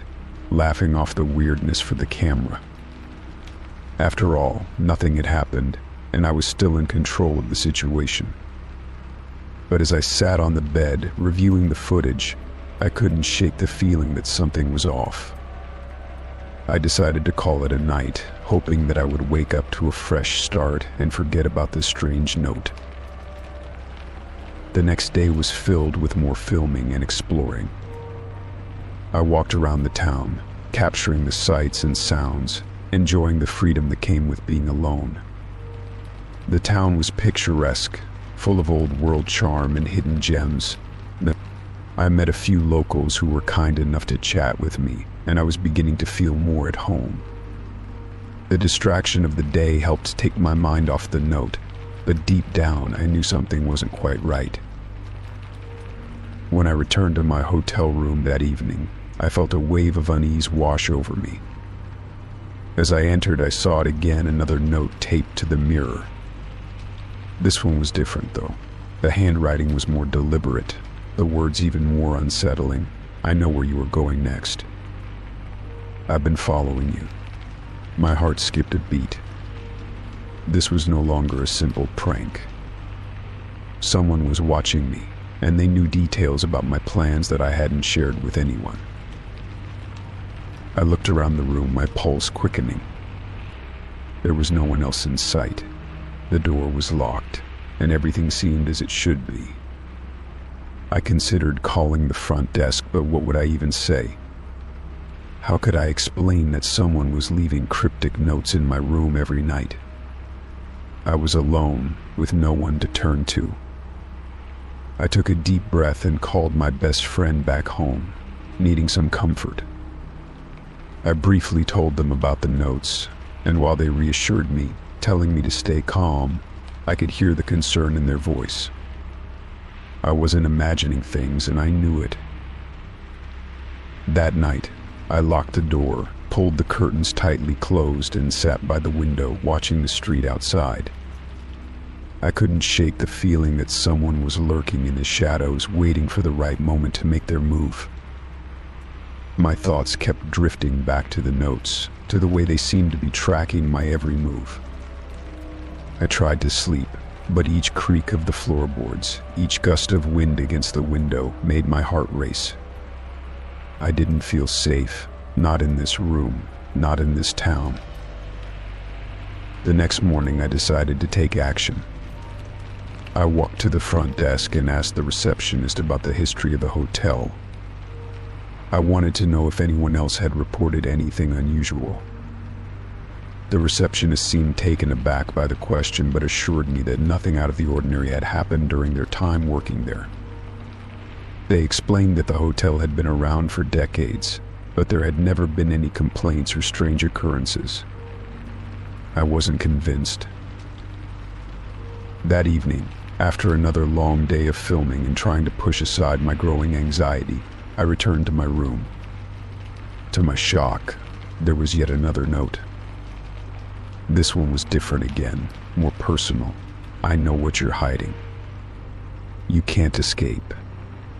laughing off the weirdness for the camera. After all, nothing had happened, and I was still in control of the situation. But as I sat on the bed, reviewing the footage, I couldn't shake the feeling that something was off. I decided to call it a night, hoping that I would wake up to a fresh start and forget about the strange note. The next day was filled with more filming and exploring. I walked around the town, capturing the sights and sounds, enjoying the freedom that came with being alone. The town was picturesque, full of old-world charm and hidden gems. I met a few locals who were kind enough to chat with me, and I was beginning to feel more at home. The distraction of the day helped take my mind off the note, but deep down I knew something wasn't quite right. When I returned to my hotel room that evening, I felt a wave of unease wash over me. As I entered, I saw it again, another note taped to the mirror. This one was different, though. The handwriting was more deliberate, the words even more unsettling. "I know where you are going next. I've been following you." My heart skipped a beat. This was no longer a simple prank. Someone was watching me, and they knew details about my plans that I hadn't shared with anyone. I looked around the room, my pulse quickening. There was no one else in sight. The door was locked, and everything seemed as it should be. I considered calling the front desk, but what would I even say? How could I explain that someone was leaving cryptic notes in my room every night? I was alone, with no one to turn to. I took a deep breath and called my best friend back home, needing some comfort. I briefly told them about the notes, and while they reassured me, telling me to stay calm, I could hear the concern in their voice. I wasn't imagining things, and I knew it. That night, I locked the door, pulled the curtains tightly closed, and sat by the window watching the street outside. I couldn't shake the feeling that someone was lurking in the shadows, waiting for the right moment to make their move. My thoughts kept drifting back to the notes, to the way they seemed to be tracking my every move. I tried to sleep, but each creak of the floorboards, each gust of wind against the window made my heart race. I didn't feel safe, not in this room, not in this town. The next morning I decided to take action. I walked to the front desk and asked the receptionist about the history of the hotel. I wanted to know if anyone else had reported anything unusual. The receptionist seemed taken aback by the question, but assured me that nothing out of the ordinary had happened during their time working there. They explained that the hotel had been around for decades, but there had never been any complaints or strange occurrences. I wasn't convinced. That evening, after another long day of filming and trying to push aside my growing anxiety, I returned to my room. To my shock, there was yet another note. This one was different again, more personal. I know what you're hiding. You can't escape.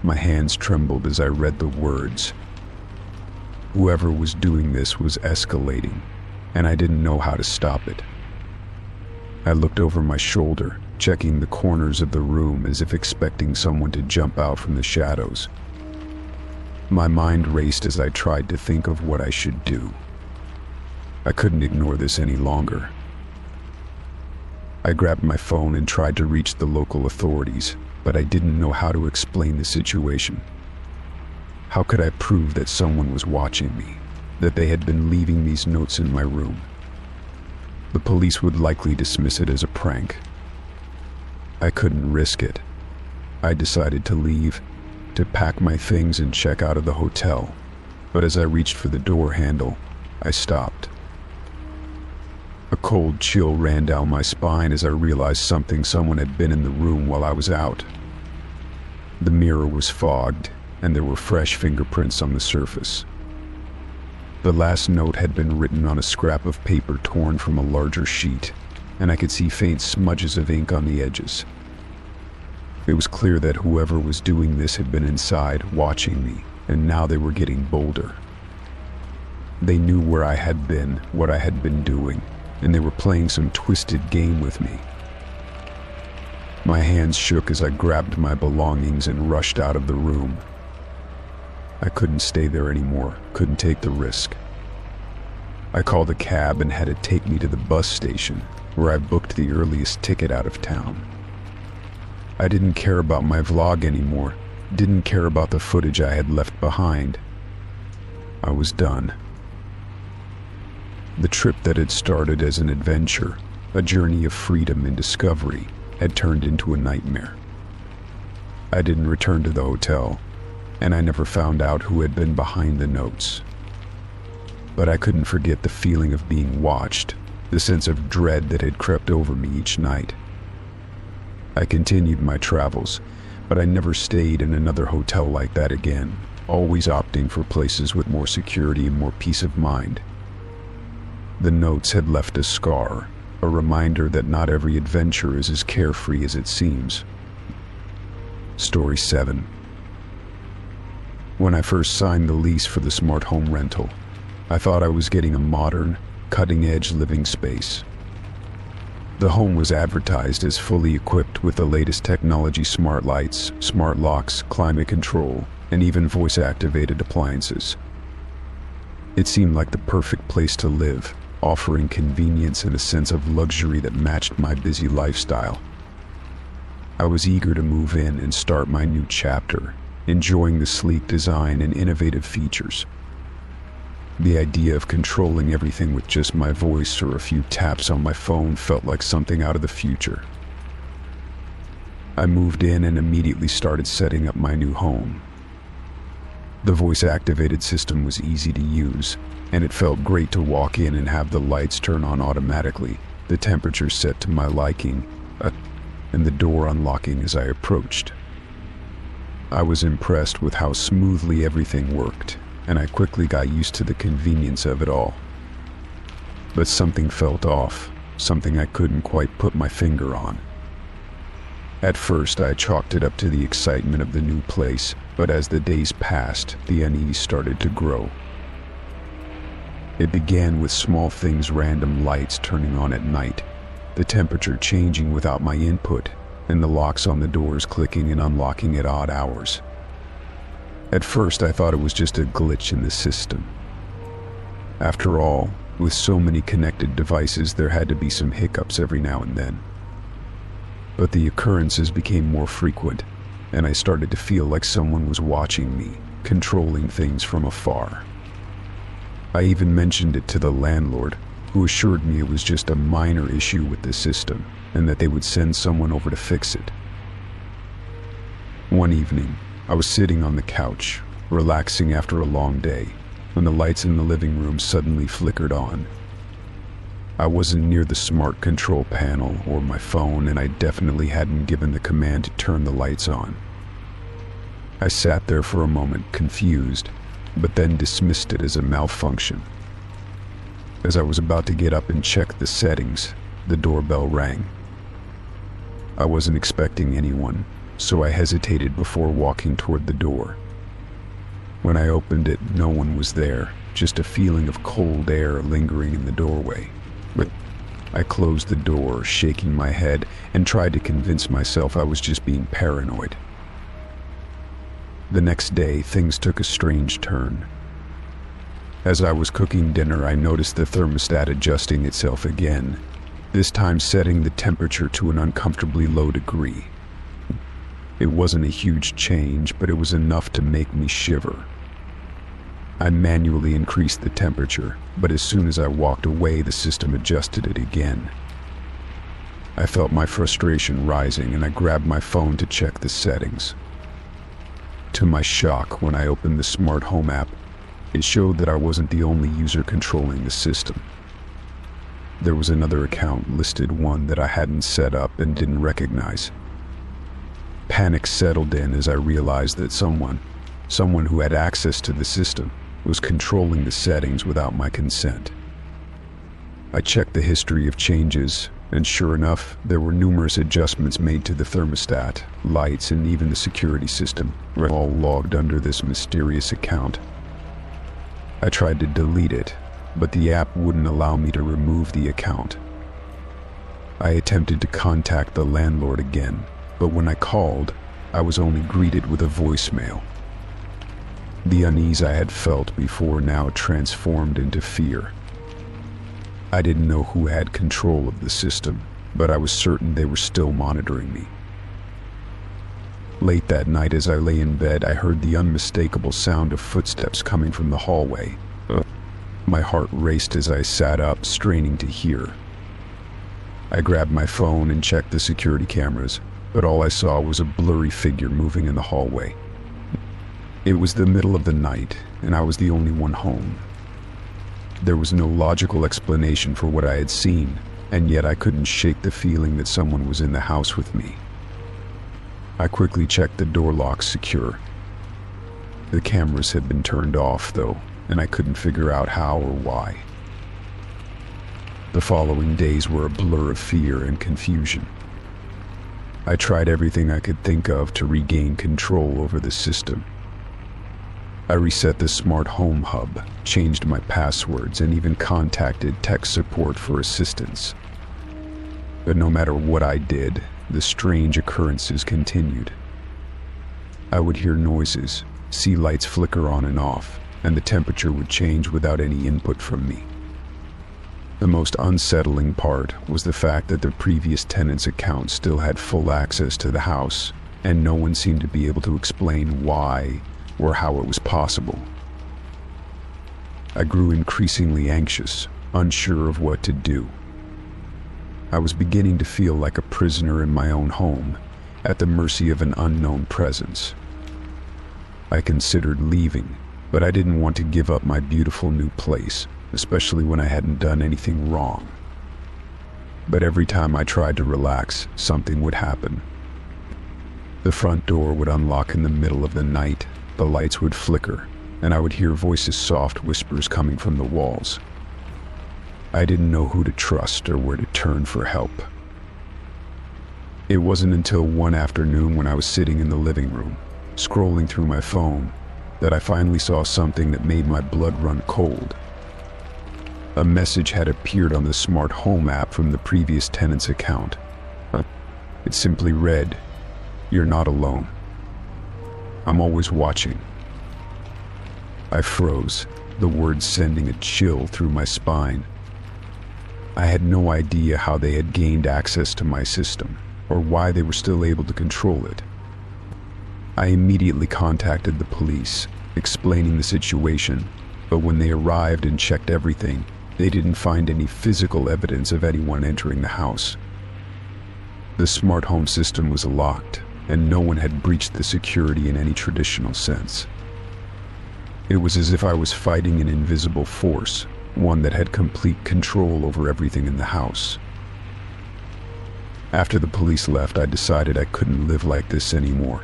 My hands trembled as I read the words. Whoever was doing this was escalating, and I didn't know how to stop it. I looked over my shoulder, checking the corners of the room as if expecting someone to jump out from the shadows. My mind raced as I tried to think of what I should do. I couldn't ignore this any longer. I grabbed my phone and tried to reach the local authorities, but I didn't know how to explain the situation. How could I prove that someone was watching me, that they had been leaving these notes in my room? The police would likely dismiss it as a prank. I couldn't risk it. I decided to leave, to pack my things and check out of the hotel, but as I reached for the door handle, I stopped. A cold chill ran down my spine as I realized someone had been in the room while I was out. The mirror was fogged, and there were fresh fingerprints on the surface. The last note had been written on a scrap of paper torn from a larger sheet, and I could see faint smudges of ink on the edges. It was clear that whoever was doing this had been inside, watching me, and now they were getting bolder. They knew where I had been, what I had been doing, and they were playing some twisted game with me. My hands shook as I grabbed my belongings and rushed out of the room. I couldn't stay there anymore, couldn't take the risk. I called a cab and had it take me to the bus station, where I booked the earliest ticket out of town. I didn't care about my vlog anymore, didn't care about the footage I had left behind. I was done. The trip that had started as an adventure, a journey of freedom and discovery, had turned into a nightmare. I didn't return to the hotel, and I never found out who had been behind the notes. But I couldn't forget the feeling of being watched, the sense of dread that had crept over me each night. I continued my travels, but I never stayed in another hotel like that again, always opting for places with more security and more peace of mind. The notes had left a scar, a reminder that not every adventure is as carefree as it seems. Story 7. When I first signed the lease for the smart home rental, I thought I was getting a modern, cutting-edge living space. The home was advertised as fully equipped with the latest technology: smart lights, smart locks, climate control, and even voice-activated appliances. It seemed like the perfect place to live, offering convenience and a sense of luxury that matched my busy lifestyle. I was eager to move in and start my new chapter, enjoying the sleek design and innovative features. The idea of controlling everything with just my voice or a few taps on my phone felt like something out of the future. I moved in and immediately started setting up my new home. The voice-activated system was easy to use, and it felt great to walk in and have the lights turn on automatically, the temperature set to my liking, and the door unlocking as I approached. I was impressed with how smoothly everything worked, and I quickly got used to the convenience of it all. But something felt off, something I couldn't quite put my finger on. At first, I chalked it up to the excitement of the new place, But as the days passed, the unease started to grow. It began with small things, random lights turning on at night, the temperature changing without my input, and the locks on the doors clicking and unlocking at odd hours. At first, I thought it was just a glitch in the system. After all, with so many connected devices, there had to be some hiccups every now and then. But the occurrences became more frequent, and I started to feel like someone was watching me, controlling things from afar. I even mentioned it to the landlord, who assured me it was just a minor issue with the system, and that they would send someone over to fix it. One evening, I was sitting on the couch, relaxing after a long day, when the lights in the living room suddenly flickered on. I wasn't near the smart control panel or my phone, and I definitely hadn't given the command to turn the lights on. I sat there for a moment, confused, but then dismissed it as a malfunction. As I was about to get up and check the settings, the doorbell rang. I wasn't expecting anyone, so I hesitated before walking toward the door. When I opened it, no one was there, just a feeling of cold air lingering in the doorway. But I closed the door, shaking my head, and tried to convince myself I was just being paranoid. The next day, things took a strange turn. As I was cooking dinner, I noticed the thermostat adjusting itself again, this time setting the temperature to an uncomfortably low degree. It wasn't a huge change, but it was enough to make me shiver. I manually increased the temperature, but as soon as I walked away, the system adjusted it again. I felt my frustration rising, and I grabbed my phone to check the settings. To my shock, when I opened the smart home app, it showed that I wasn't the only user controlling the system. There was another account listed, one that I hadn't set up and didn't recognize. Panic settled in as I realized that someone who had access to the system, was controlling the settings without my consent. I checked the history of changes, and sure enough, there were numerous adjustments made to the thermostat, lights, and even the security system, all logged under this mysterious account. I tried to delete it, but the app wouldn't allow me to remove the account. I attempted to contact the landlord again, but when I called, I was only greeted with a voicemail. The unease I had felt before now transformed into fear. I didn't know who had control of the system, but I was certain they were still monitoring me. Late that night, as I lay in bed, I heard the unmistakable sound of footsteps coming from the hallway. My heart raced as I sat up, straining to hear. I grabbed my phone and checked the security cameras, but all I saw was a blurry figure moving in the hallway. It was the middle of the night, and I was the only one home. There was no logical explanation for what I had seen, and yet I couldn't shake the feeling that someone was in the house with me. I quickly checked the door locks secure. The cameras had been turned off, though, and I couldn't figure out how or why. The following days were a blur of fear and confusion. I tried everything I could think of to regain control over the system. I reset the smart home hub, changed my passwords, and even contacted tech support for assistance. But no matter what I did, the strange occurrences continued. I would hear noises, see lights flicker on and off, and the temperature would change without any input from me. The most unsettling part was the fact that the previous tenant's account still had full access to the house, and no one seemed to be able to explain why or how it was possible. I grew increasingly anxious, unsure of what to do. I was beginning to feel like a prisoner in my own home, at the mercy of an unknown presence. I considered leaving, but I didn't want to give up my beautiful new place, especially when I hadn't done anything wrong. But every time I tried to relax, something would happen. The front door would unlock in the middle of the night, the lights would flicker, and I would hear voices, soft whispers coming from the walls. I didn't know who to trust or where to turn for help. It wasn't until one afternoon when I was sitting in the living room, scrolling through my phone, that I finally saw something that made my blood run cold. A message had appeared on the smart home app from the previous tenant's account. It simply read, "You're not alone. I'm always watching." I froze, the words sending a chill through my spine. I had no idea how they had gained access to my system, or why they were still able to control it. I immediately contacted the police, explaining the situation, but when they arrived and checked everything, they didn't find any physical evidence of anyone entering the house. The smart home system was locked, and no one had breached the security in any traditional sense. It was as if I was fighting an invisible force, one that had complete control over everything in the house. After the police left, I decided I couldn't live like this anymore.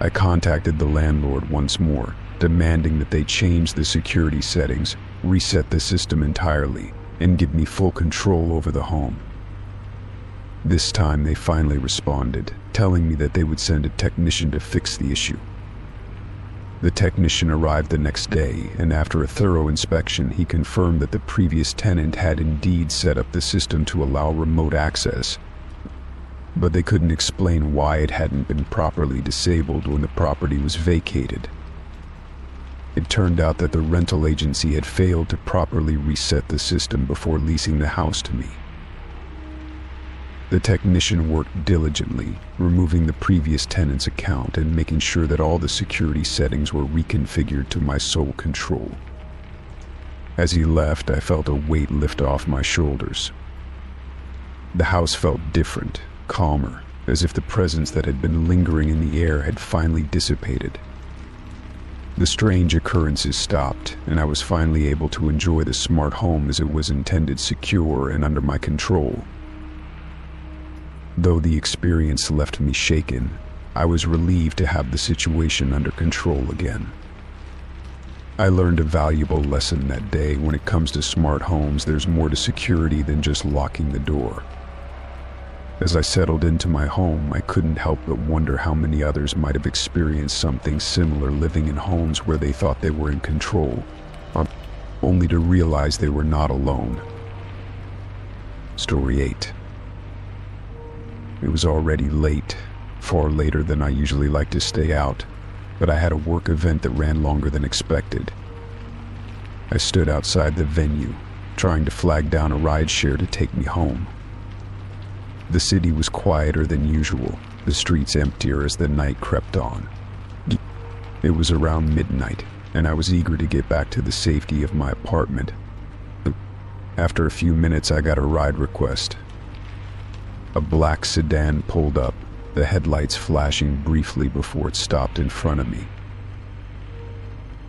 I contacted the landlord once more, demanding that they change the security settings, reset the system entirely, and give me full control over the home. This time they finally responded, telling me that they would send a technician to fix the issue. The technician arrived the next day, and after a thorough inspection, he confirmed that the previous tenant had indeed set up the system to allow remote access, but they couldn't explain why it hadn't been properly disabled when the property was vacated. It turned out that the rental agency had failed to properly reset the system before leasing the house to me. The technician worked diligently, removing the previous tenant's account and making sure that all the security settings were reconfigured to my sole control. As he left, I felt a weight lift off my shoulders. The house felt different, calmer, as if the presence that had been lingering in the air had finally dissipated. The strange occurrences stopped, and I was finally able to enjoy the smart home as it was intended, secure and under my control. Though the experience left me shaken, I was relieved to have the situation under control again. I learned a valuable lesson that day. When it comes to smart homes, there's more to security than just locking the door. As I settled into my home, I couldn't help but wonder how many others might have experienced something similar, living in homes where they thought they were in control, only to realize they were not alone. Story 8. It was already late, far later than I usually like to stay out, but I had a work event that ran longer than expected. I stood outside the venue, trying to flag down a rideshare to take me home. The city was quieter than usual, the streets emptier as the night crept on. It was around midnight, and I was eager to get back to the safety of my apartment. After a few minutes, I got a ride request. A black sedan pulled up, the headlights flashing briefly before it stopped in front of me.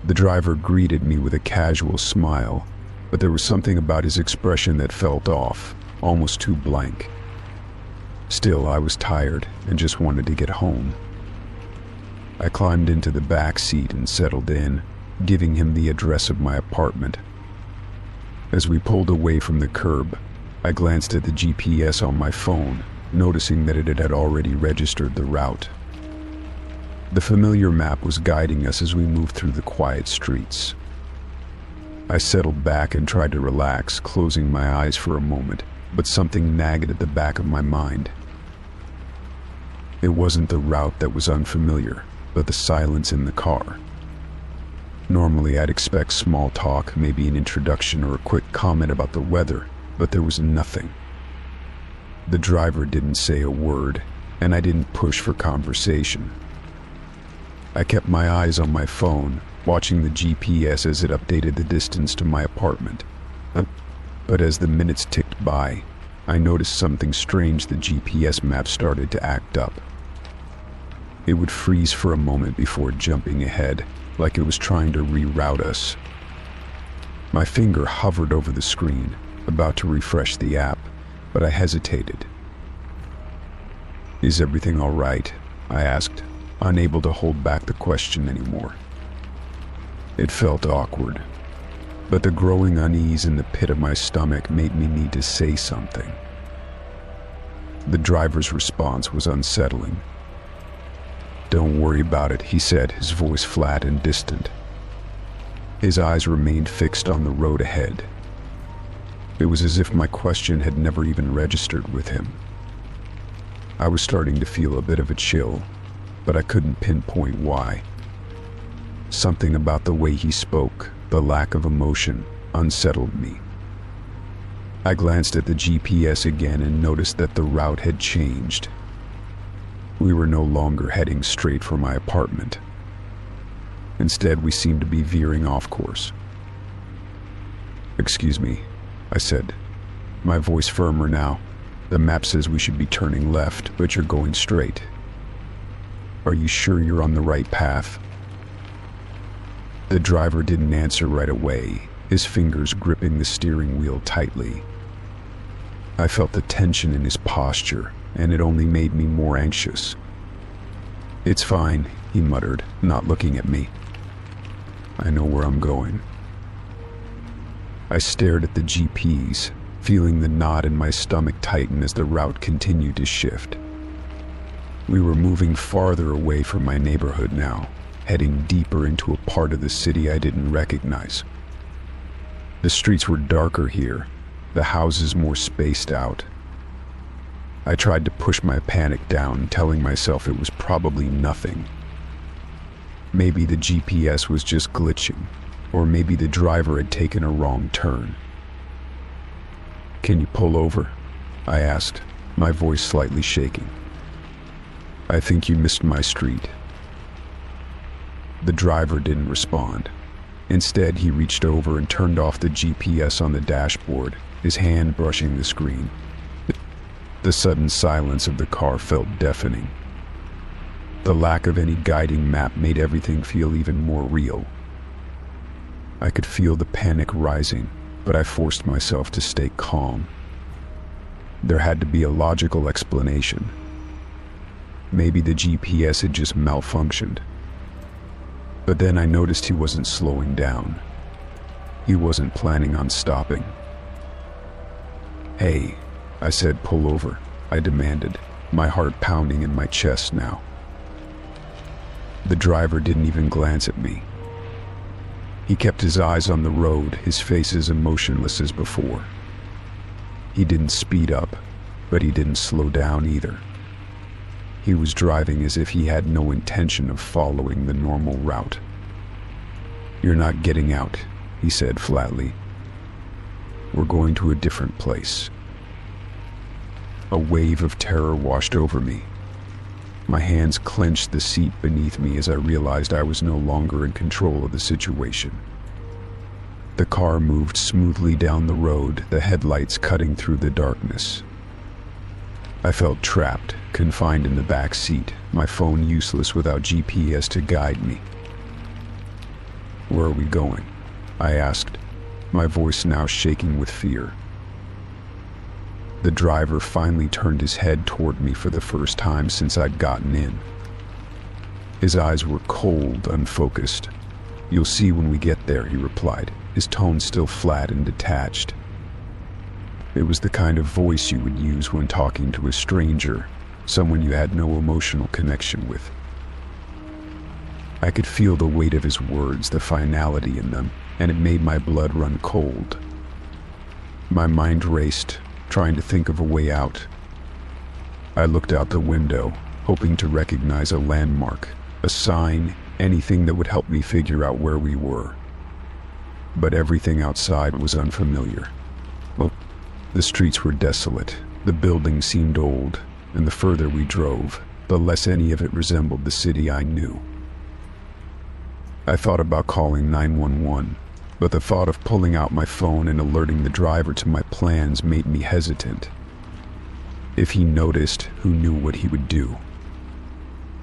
The driver greeted me with a casual smile, but there was something about his expression that felt off, almost too blank. Still, I was tired and just wanted to get home. I climbed into the back seat and settled in, giving him the address of my apartment. As we pulled away from the curb, I glanced at the GPS on my phone, noticing that it had already registered the route. The familiar map was guiding us as we moved through the quiet streets. I settled back and tried to relax, closing my eyes for a moment, but something nagged at the back of my mind. It wasn't the route that was unfamiliar, but the silence in the car. Normally, I'd expect small talk, maybe an introduction or a quick comment about the weather, but there was nothing. The driver didn't say a word, and I didn't push for conversation. I kept my eyes on my phone, watching the GPS as it updated the distance to my apartment. But as the minutes ticked by, I noticed something strange. The GPS map started to act up. It would freeze for a moment before jumping ahead, like it was trying to reroute us. My finger hovered over the screen, about to refresh the app, but I hesitated. "Is everything all right?" I asked, unable to hold back the question anymore. It felt awkward, but the growing unease in the pit of my stomach made me need to say something. The driver's response was unsettling. "Don't worry about it," he said, his voice flat and distant. His eyes remained fixed on the road ahead. It was as if my question had never even registered with him. I was starting to feel a bit of a chill, but I couldn't pinpoint why. Something about the way he spoke, the lack of emotion, unsettled me. I glanced at the GPS again and noticed that the route had changed. We were no longer heading straight for my apartment. Instead, we seemed to be veering off course. "Excuse me," I said, my voice firmer now. "The map says we should be turning left, but you're going straight. Are you sure you're on the right path?" The driver didn't answer right away, his fingers gripping the steering wheel tightly. I felt the tension in his posture, and it only made me more anxious. "It's fine," he muttered, not looking at me. "I know where I'm going." I stared at the GPS, feeling the knot in my stomach tighten as the route continued to shift. We were moving farther away from my neighborhood now, heading deeper into a part of the city I didn't recognize. The streets were darker here, the houses more spaced out. I tried to push my panic down, telling myself it was probably nothing. Maybe the GPS was just glitching, or maybe the driver had taken a wrong turn. "Can you pull over?" I asked, my voice slightly shaking. "I think you missed my street." The driver didn't respond. Instead, he reached over and turned off the GPS on the dashboard, his hand brushing the screen. The sudden silence of the car felt deafening. The lack of any guiding map made everything feel even more real. I could feel the panic rising, but I forced myself to stay calm. There had to be a logical explanation. Maybe the GPS had just malfunctioned. But then I noticed he wasn't slowing down. He wasn't planning on stopping. "Hey," I said, "pull over," I demanded, my heart pounding in my chest now. The driver didn't even glance at me. He kept his eyes on the road, his face as emotionless as before. He didn't speed up, but he didn't slow down either. He was driving as if he had no intention of following the normal route. "You're not getting out," he said flatly. "We're going to a different place." A wave of terror washed over me. My hands clenched the seat beneath me as I realized I was no longer in control of the situation. The car moved smoothly down the road, the headlights cutting through the darkness. I felt trapped, confined in the back seat, my phone useless without GPS to guide me. "Where are we going?" I asked, my voice now shaking with fear. The driver finally turned his head toward me for the first time since I'd gotten in. His eyes were cold, unfocused. "You'll see when we get there," he replied, his tone still flat and detached. It was the kind of voice you would use when talking to a stranger, someone you had no emotional connection with. I could feel the weight of his words, the finality in them, and it made my blood run cold. My mind raced, trying to think of a way out. I looked out the window, hoping to recognize a landmark, a sign, anything that would help me figure out where we were. But everything outside was unfamiliar. The streets were desolate, the buildings seemed old, and the further we drove, the less any of it resembled the city I knew. I thought about calling 911, but the thought of pulling out my phone and alerting the driver to my plans made me hesitant. If he noticed, who knew what he would do?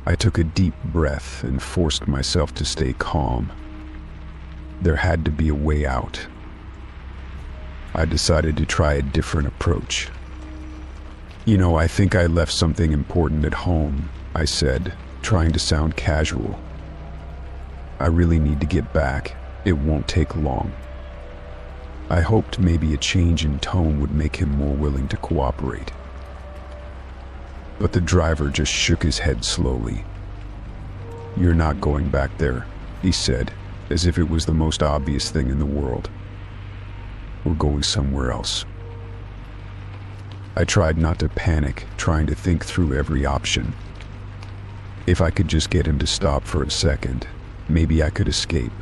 I took a deep breath and forced myself to stay calm. There had to be a way out. I decided to try a different approach. I think I left something important at home," I said, trying to sound casual. "I really need to get back. It won't take long." I hoped maybe a change in tone would make him more willing to cooperate. But the driver just shook his head slowly. "You're not going back there," he said, as if it was the most obvious thing in the world. "We're going somewhere else." I tried not to panic, trying to think through every option. If I could just get him to stop for a second, maybe I could escape.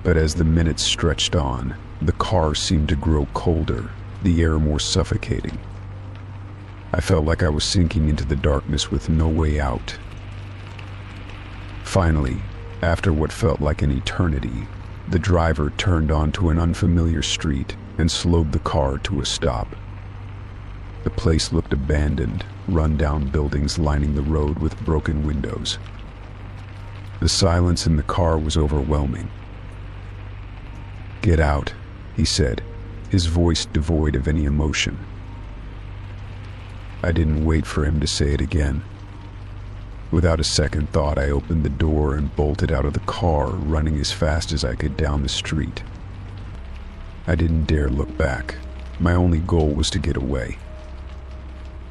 But as the minutes stretched on, the car seemed to grow colder, the air more suffocating. I felt like I was sinking into the darkness with no way out. Finally, after what felt like an eternity, the driver turned onto an unfamiliar street and slowed the car to a stop. The place looked abandoned, run-down buildings lining the road with broken windows. The silence in the car was overwhelming. "Get out," he said, his voice devoid of any emotion. I didn't wait for him to say it again. Without a second thought, I opened the door and bolted out of the car, running as fast as I could down the street. I didn't dare look back. My only goal was to get away.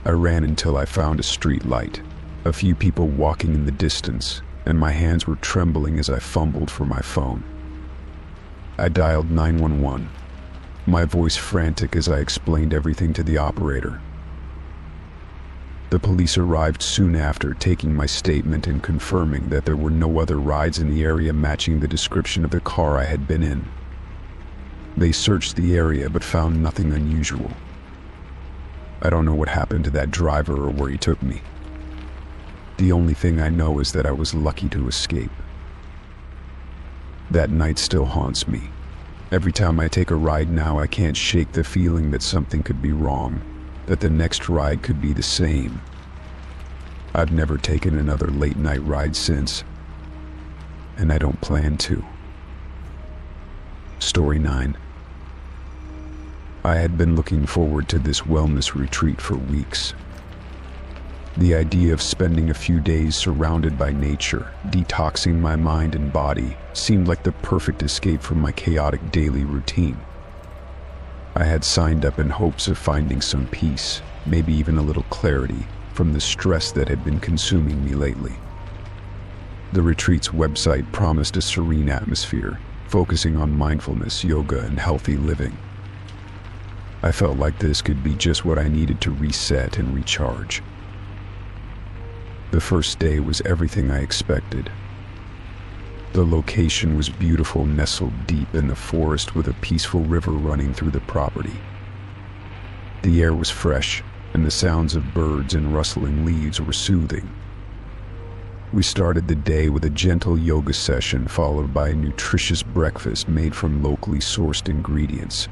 I ran until I found a street light, a few people walking in the distance, and my hands were trembling as I fumbled for my phone. I dialed 911, my voice frantic as I explained everything to the operator. The police arrived soon after, taking my statement and confirming that there were no other rides in the area matching the description of the car I had been in. They searched the area but found nothing unusual. I don't know what happened to that driver or where he took me. The only thing I know is that I was lucky to escape. That night still haunts me. Every time I take a ride now, I can't shake the feeling that something could be wrong, that the next ride could be the same. I've never taken another late-night ride since, and I don't plan to. Story 9. I had been looking forward to this wellness retreat for weeks. The idea of spending a few days surrounded by nature, detoxing my mind and body, seemed like the perfect escape from my chaotic daily routine. I had signed up in hopes of finding some peace, maybe even a little clarity, from the stress that had been consuming me lately. The retreat's website promised a serene atmosphere, focusing on mindfulness, yoga, and healthy living. I felt like this could be just what I needed to reset and recharge. The first day was everything I expected. The location was beautiful, nestled deep in the forest with a peaceful river running through the property. The air was fresh, and the sounds of birds and rustling leaves were soothing. We started the day with a gentle yoga session followed by a nutritious breakfast made from locally sourced ingredients.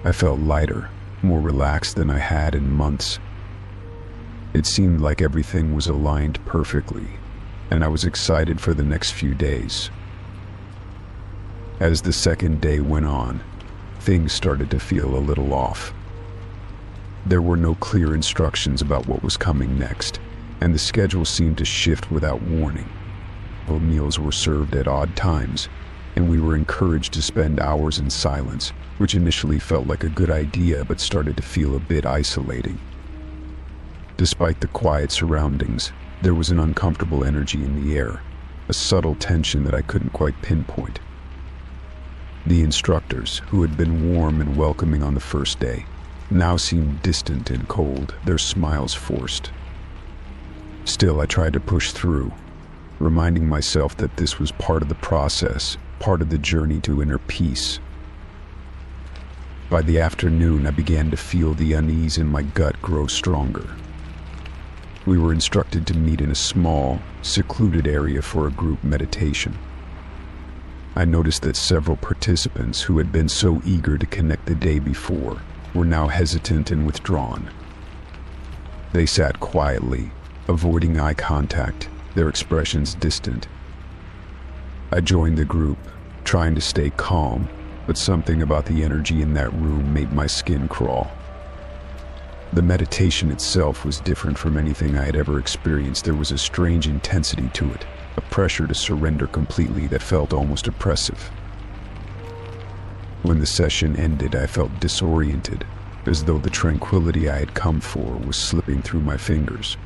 I felt lighter, more relaxed than I had in months. It seemed like everything was aligned perfectly, and I was excited for the next few days. As the second day went on, things started to feel a little off. There were no clear instructions about what was coming next, and the schedule seemed to shift without warning. Meals were served at odd times, and we were encouraged to spend hours in silence, which initially felt like a good idea but started to feel a bit isolating. Despite the quiet surroundings, there was an uncomfortable energy in the air, a subtle tension that I couldn't quite pinpoint. The instructors, who had been warm and welcoming on the first day, now seemed distant and cold, their smiles forced. Still, I tried to push through, reminding myself that this was part of the process, part of the journey to inner peace. By the afternoon, I began to feel the unease in my gut grow stronger. We were instructed to meet in a small, secluded area for a group meditation. I noticed that several participants who had been so eager to connect the day before were now hesitant and withdrawn. They sat quietly, avoiding eye contact, their expressions distant. I joined the group, trying to stay calm, but something about the energy in that room made my skin crawl. The meditation itself was different from anything I had ever experienced. There was a strange intensity to it, a pressure to surrender completely that felt almost oppressive. When the session ended, I felt disoriented, as though the tranquility I had come for was slipping through my fingers.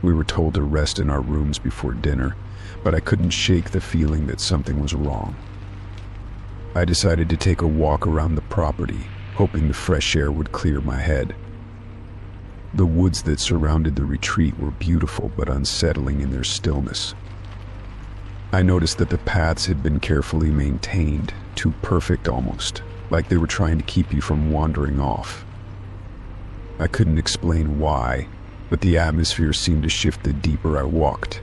We were told to rest in our rooms before dinner, but I couldn't shake the feeling that something was wrong. I decided to take a walk around the property, hoping the fresh air would clear my head. The woods that surrounded the retreat were beautiful but unsettling in their stillness. I noticed that the paths had been carefully maintained, too perfect almost, like they were trying to keep you from wandering off. I couldn't explain why, but the atmosphere seemed to shift the deeper I walked.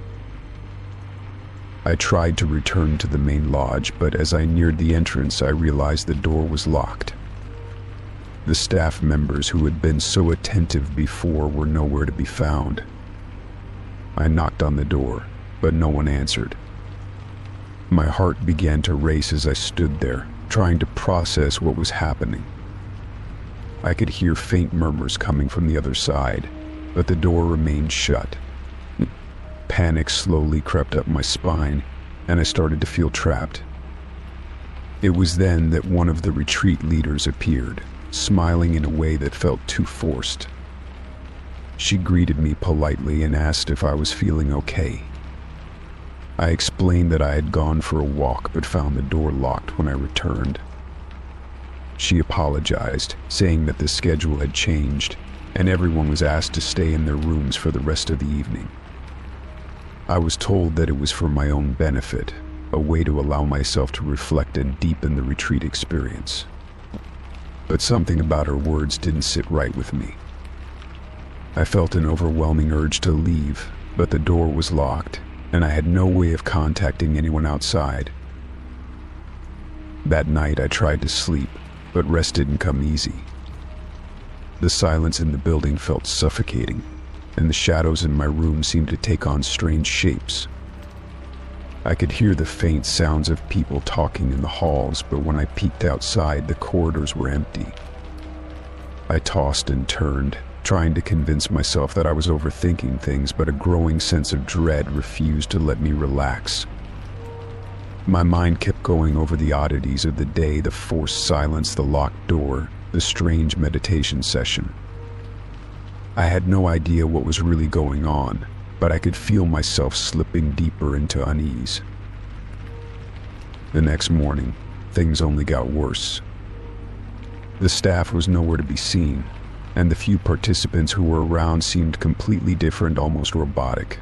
I tried to return to the main lodge, but as I neared the entrance, I realized the door was locked. The staff members who had been so attentive before were nowhere to be found. I knocked on the door, but no one answered. My heart began to race as I stood there, trying to process what was happening. I could hear faint murmurs coming from the other side, but the door remained shut. Panic slowly crept up my spine, and I started to feel trapped. It was then that one of the retreat leaders appeared, smiling in a way that felt too forced. She greeted me politely and asked if I was feeling okay. I explained that I had gone for a walk but found the door locked when I returned. She apologized, saying that the schedule had changed and everyone was asked to stay in their rooms for the rest of the evening. I was told that it was for my own benefit, a way to allow myself to reflect and deepen the retreat experience. But something about her words didn't sit right with me. I felt an overwhelming urge to leave, but the door was locked, and I had no way of contacting anyone outside. That night I tried to sleep, but rest didn't come easy. The silence in the building felt suffocating, and the shadows in my room seemed to take on strange shapes. I could hear the faint sounds of people talking in the halls, but when I peeked outside, the corridors were empty. I tossed and turned, trying to convince myself that I was overthinking things, but a growing sense of dread refused to let me relax. My mind kept going over the oddities of the day, the forced silence, the locked door, the strange meditation session. I had no idea what was really going on, but I could feel myself slipping deeper into unease. The next morning, things only got worse. The staff was nowhere to be seen, and the few participants who were around seemed completely different, almost robotic.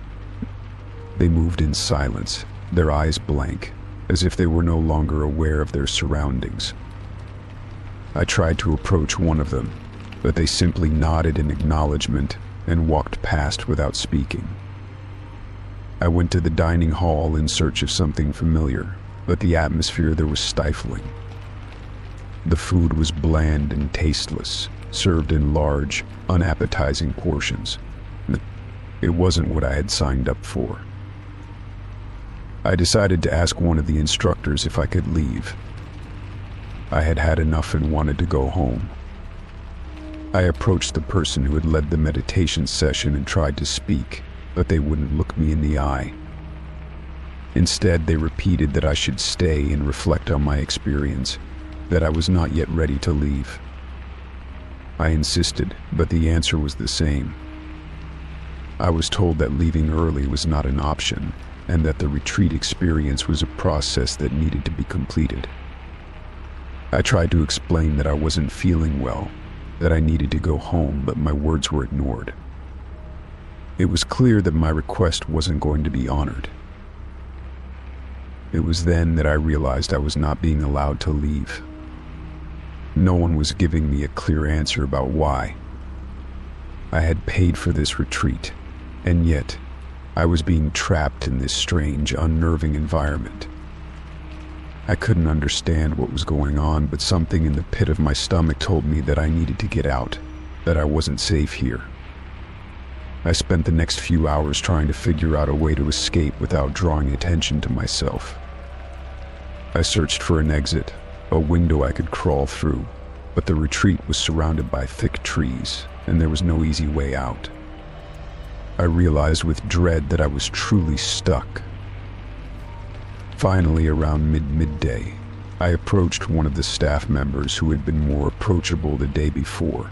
They moved in silence, their eyes blank, as if they were no longer aware of their surroundings. I tried to approach one of them, but they simply nodded in acknowledgement and walked past without speaking. I went to the dining hall in search of something familiar, but the atmosphere there was stifling. The food was bland and tasteless, served in large, unappetizing portions. It wasn't what I had signed up for. I decided to ask one of the instructors if I could leave. I had had enough and wanted to go home. I approached the person who had led the meditation session and tried to speak, but they wouldn't look me in the eye. Instead, they repeated that I should stay and reflect on my experience, that I was not yet ready to leave. I insisted, but the answer was the same. I was told that leaving early was not an option, and that the retreat experience was a process that needed to be completed. I tried to explain that I wasn't feeling well, that I needed to go home, but my words were ignored. It was clear that my request wasn't going to be honored. It was then that I realized I was not being allowed to leave. No one was giving me a clear answer about why. I had paid for this retreat, and yet I was being trapped in this strange, unnerving environment. I couldn't understand what was going on, but something in the pit of my stomach told me that I needed to get out, that I wasn't safe here. I spent the next few hours trying to figure out a way to escape without drawing attention to myself. I searched for an exit, a window I could crawl through, but the retreat was surrounded by thick trees, and there was no easy way out. I realized with dread that I was truly stuck. Finally, around midday, I approached one of the staff members who had been more approachable the day before.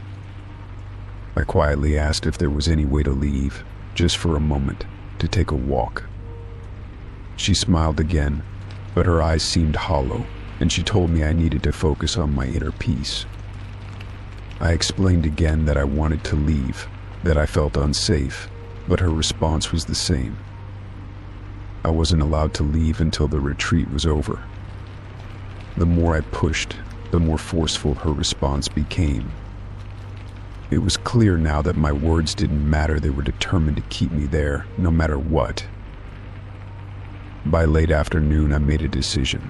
I quietly asked if there was any way to leave, just for a moment, to take a walk. She smiled again, but her eyes seemed hollow, and she told me I needed to focus on my inner peace. I explained again that I wanted to leave, that I felt unsafe, but her response was the same. I wasn't allowed to leave until the retreat was over. The more I pushed, the more forceful her response became. It was clear now that my words didn't matter. They were determined to keep me there, no matter what. By late afternoon, I made a decision.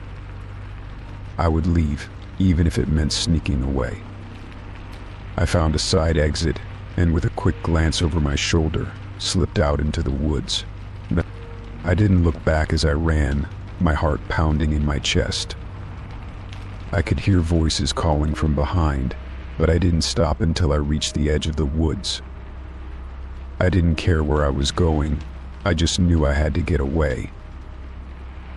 I would leave, even if it meant sneaking away. I found a side exit, and with a quick glance over my shoulder, slipped out into the woods. I didn't look back as I ran, my heart pounding in my chest. I could hear voices calling from behind, but I didn't stop until I reached the edge of the woods. I didn't care where I was going, I just knew I had to get away.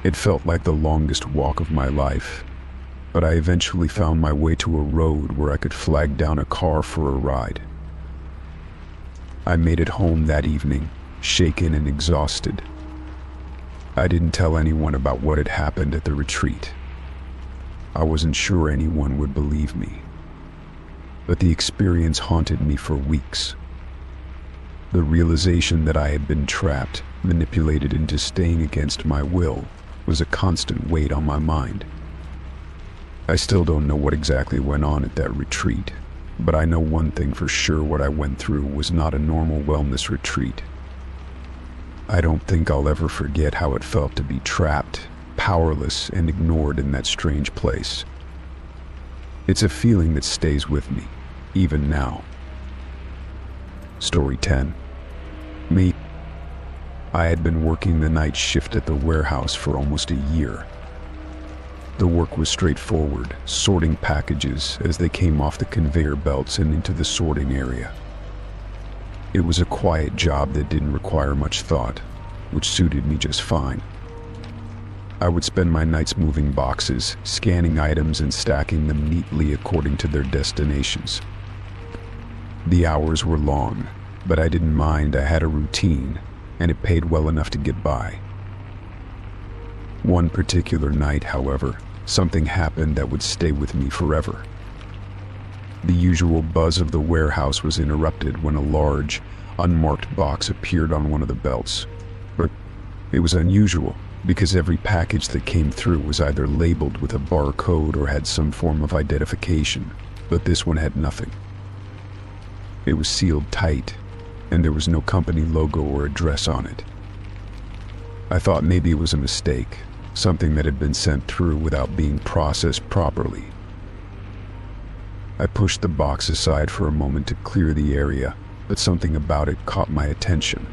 It felt like the longest walk of my life, but I eventually found my way to a road where I could flag down a car for a ride. I made it home that evening, shaken and exhausted. I didn't tell anyone about what had happened at the retreat. I wasn't sure anyone would believe me. But the experience haunted me for weeks. The realization that I had been trapped, manipulated into staying against my will, was a constant weight on my mind. I still don't know what exactly went on at that retreat, but I know one thing for sure: what I went through was not a normal wellness retreat. I don't think I'll ever forget how it felt to be trapped, powerless, and ignored in that strange place. It's a feeling that stays with me, even now. Story 10. Me. I had been working the night shift at the warehouse for almost a year. The work was straightforward, sorting packages as they came off the conveyor belts and into the sorting area. It was a quiet job that didn't require much thought, which suited me just fine. I would spend my nights moving boxes, scanning items and stacking them neatly according to their destinations. The hours were long, but I didn't mind. I had a routine, and it paid well enough to get by. One particular night, however, something happened that would stay with me forever. The usual buzz of the warehouse was interrupted when a large, unmarked box appeared on one of the belts. But it was unusual, because every package that came through was either labeled with a barcode or had some form of identification, but this one had nothing. It was sealed tight, and there was no company logo or address on it. I thought maybe it was a mistake, something that had been sent through without being processed properly. I pushed the box aside for a moment to clear the area, but something about it caught my attention.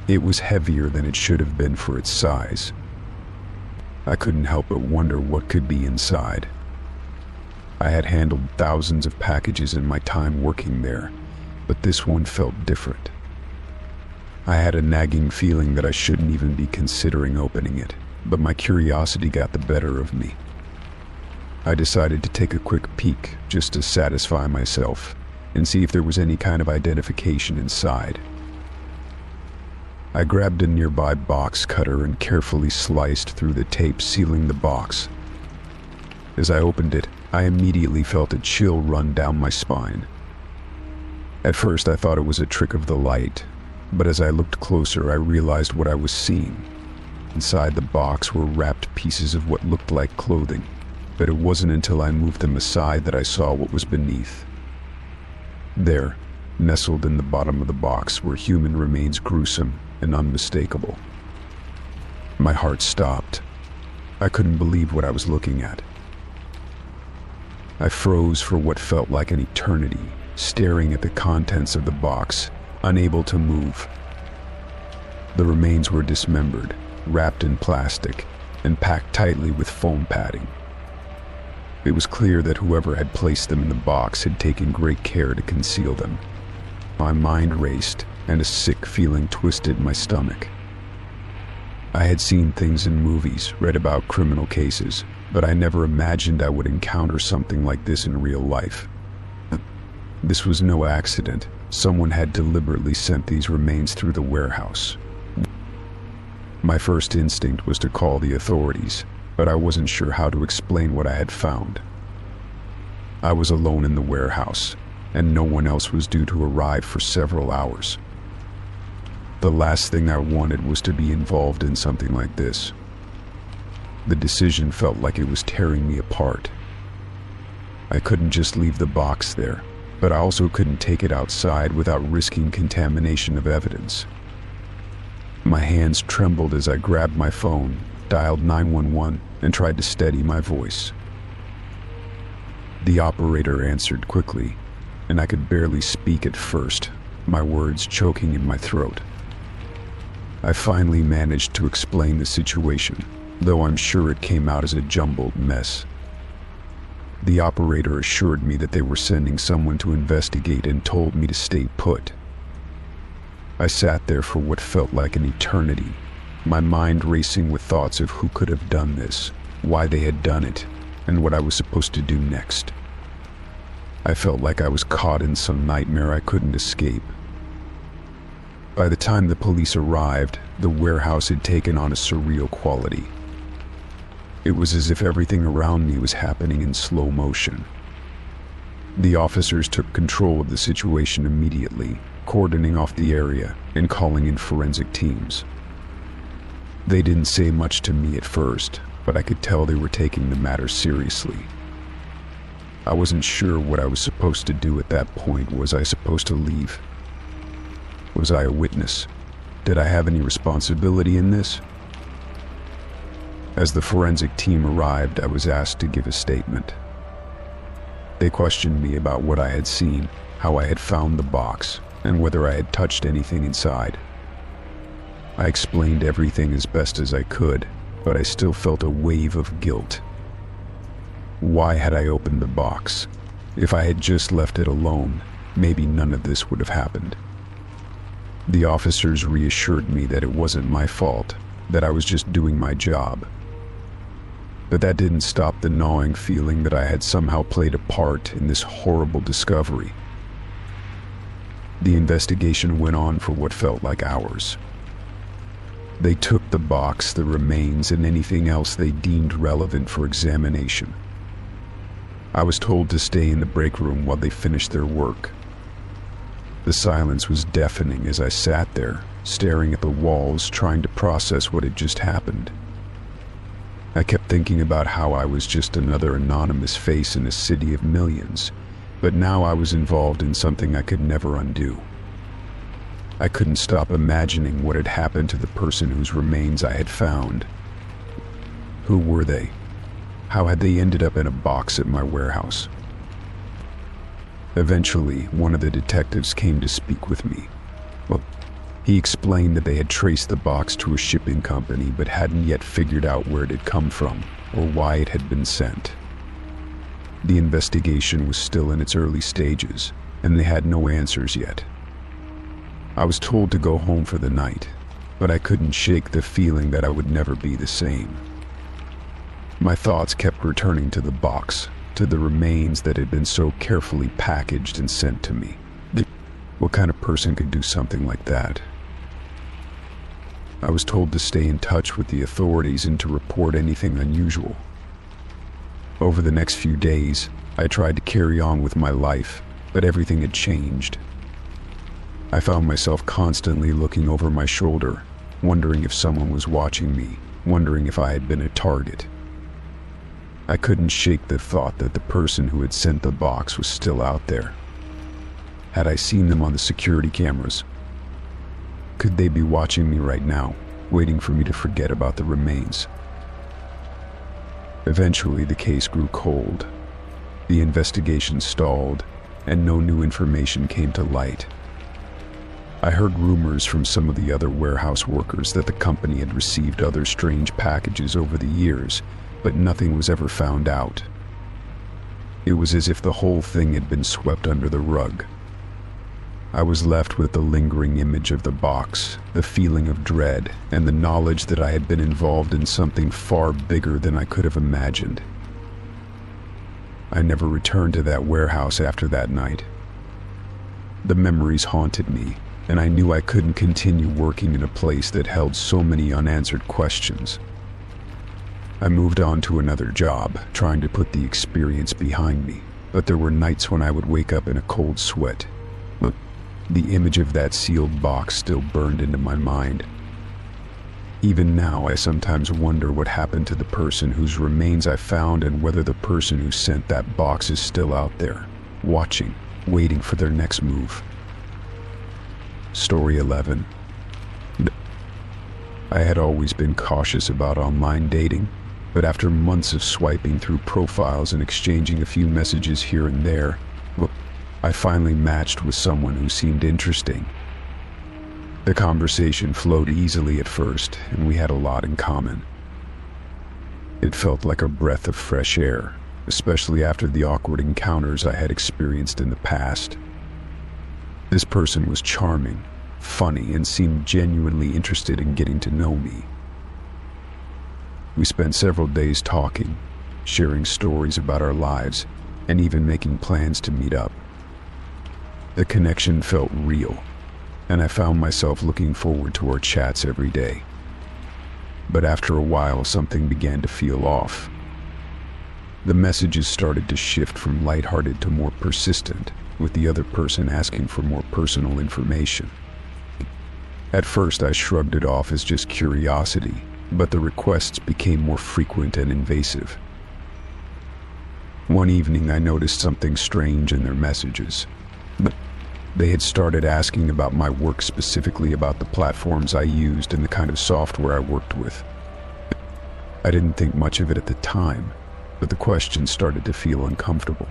It was heavier than it should have been for its size. I couldn't help but wonder what could be inside. I had handled thousands of packages in my time working there, but this one felt different. I had a nagging feeling that I shouldn't even be considering opening it, but my curiosity got the better of me. I decided to take a quick peek just to satisfy myself and see if there was any kind of identification inside. I grabbed a nearby box cutter and carefully sliced through the tape sealing the box. As I opened it, I immediately felt a chill run down my spine. At first, I thought it was a trick of the light, but as I looked closer, I realized what I was seeing. Inside the box were wrapped pieces of what looked like clothing, but it wasn't until I moved them aside that I saw what was beneath. There, nestled in the bottom of the box, were human remains, gruesome and unmistakable. My heart stopped. I couldn't believe what I was looking at. I froze for what felt like an eternity, staring at the contents of the box, unable to move. The remains were dismembered, wrapped in plastic, and packed tightly with foam padding. It was clear that whoever had placed them in the box had taken great care to conceal them. My mind raced, and a sick feeling twisted my stomach. I had seen things in movies, read about criminal cases, but I never imagined I would encounter something like this in real life. This was no accident. Someone had deliberately sent these remains through the warehouse. My first instinct was to call the authorities, but I wasn't sure how to explain what I had found. I was alone in the warehouse, and no one else was due to arrive for several hours. The last thing I wanted was to be involved in something like this. The decision felt like it was tearing me apart. I couldn't just leave the box there, but I also couldn't take it outside without risking contamination of evidence. My hands trembled as I grabbed my phone, dialed 911, and tried to steady my voice. The operator answered quickly, and I could barely speak at first, my words choking in my throat. I finally managed to explain the situation, though I'm sure it came out as a jumbled mess. The operator assured me that they were sending someone to investigate and told me to stay put. I sat there for what felt like an eternity, my mind racing with thoughts of who could have done this, why they had done it, and what I was supposed to do next. I felt like I was caught in some nightmare I couldn't escape. By the time the police arrived, the warehouse had taken on a surreal quality. It was as if everything around me was happening in slow motion. The officers took control of the situation immediately, cordoning off the area and calling in forensic teams. They didn't say much to me at first, but I could tell they were taking the matter seriously. I wasn't sure what I was supposed to do at that point. Was I supposed to leave? Was I a witness? Did I have any responsibility in this? As the forensic team arrived, I was asked to give a statement. They questioned me about what I had seen, how I had found the box, and whether I had touched anything inside. I explained everything as best as I could, but I still felt a wave of guilt. Why had I opened the box? If I had just left it alone, maybe none of this would have happened. The officers reassured me that it wasn't my fault, that I was just doing my job. But that didn't stop the gnawing feeling that I had somehow played a part in this horrible discovery. The investigation went on for what felt like hours. They took the box, the remains, and anything else they deemed relevant for examination. I was told to stay in the break room while they finished their work. The silence was deafening as I sat there, staring at the walls, trying to process what had just happened. I kept thinking about how I was just another anonymous face in a city of millions, but now I was involved in something I could never undo. I couldn't stop imagining what had happened to the person whose remains I had found. Who were they? How had they ended up in a box at my warehouse? Eventually, one of the detectives came to speak with me. He explained that they had traced the box to a shipping company but hadn't yet figured out where it had come from or why it had been sent. The investigation was still in its early stages, and they had no answers yet. I was told to go home for the night, but I couldn't shake the feeling that I would never be the same. My thoughts kept returning to the box, to the remains that had been so carefully packaged and sent to me. What kind of person could do something like that? I was told to stay in touch with the authorities and to report anything unusual. Over the next few days, I tried to carry on with my life, but everything had changed. I found myself constantly looking over my shoulder, wondering if someone was watching me, wondering if I had been a target. I couldn't shake the thought that the person who had sent the box was still out there. Had I seen them on the security cameras? Could they be watching me right now, waiting for me to forget about the remains? Eventually, the case grew cold. The investigation stalled, and no new information came to light. I heard rumors from some of the other warehouse workers that the company had received other strange packages over the years, but nothing was ever found out. It was as if the whole thing had been swept under the rug. I was left with the lingering image of the box, the feeling of dread, and the knowledge that I had been involved in something far bigger than I could have imagined. I never returned to that warehouse after that night. The memories haunted me, and I knew I couldn't continue working in a place that held so many unanswered questions. I moved on to another job, trying to put the experience behind me, but there were nights when I would wake up in a cold sweat. The image of that sealed box still burned into my mind. Even now, I sometimes wonder what happened to the person whose remains I found and whether the person who sent that box is still out there, watching, waiting for their next move. Story 11. I had always been cautious about online dating, but after months of swiping through profiles and exchanging a few messages here and there, I finally matched with someone who seemed interesting. The conversation flowed easily at first, and we had a lot in common. It felt like a breath of fresh air, especially after the awkward encounters I had experienced in the past. This person was charming, funny, and seemed genuinely interested in getting to know me. We spent several days talking, sharing stories about our lives, and even making plans to meet up. The connection felt real, and I found myself looking forward to our chats every day. But after a while, something began to feel off. The messages started to shift from lighthearted to more persistent, with the other person asking for more personal information. At first, I shrugged it off as just curiosity, but the requests became more frequent and invasive. One evening, I noticed something strange in their messages. They had started asking about my work, specifically about the platforms I used and the kind of software I worked with. I didn't think much of it at the time, but the questions started to feel uncomfortable.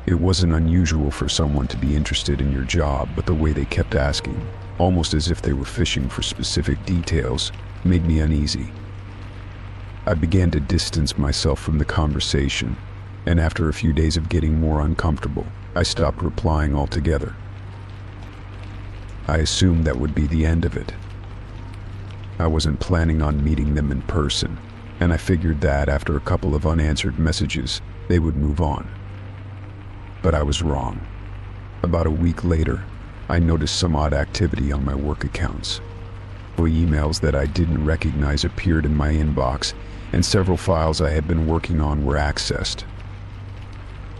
It wasn't unusual for someone to be interested in your job, but the way they kept asking, almost as if they were fishing for specific details, made me uneasy. I began to distance myself from the conversation, and after a few days of getting more uncomfortable, I stopped replying altogether. I assumed that would be the end of it. I wasn't planning on meeting them in person, and I figured that after a couple of unanswered messages, they would move on. But I was wrong. About a week later, I noticed some odd activity on my work accounts. Emails that I didn't recognize appeared in my inbox, and several files I had been working on were accessed.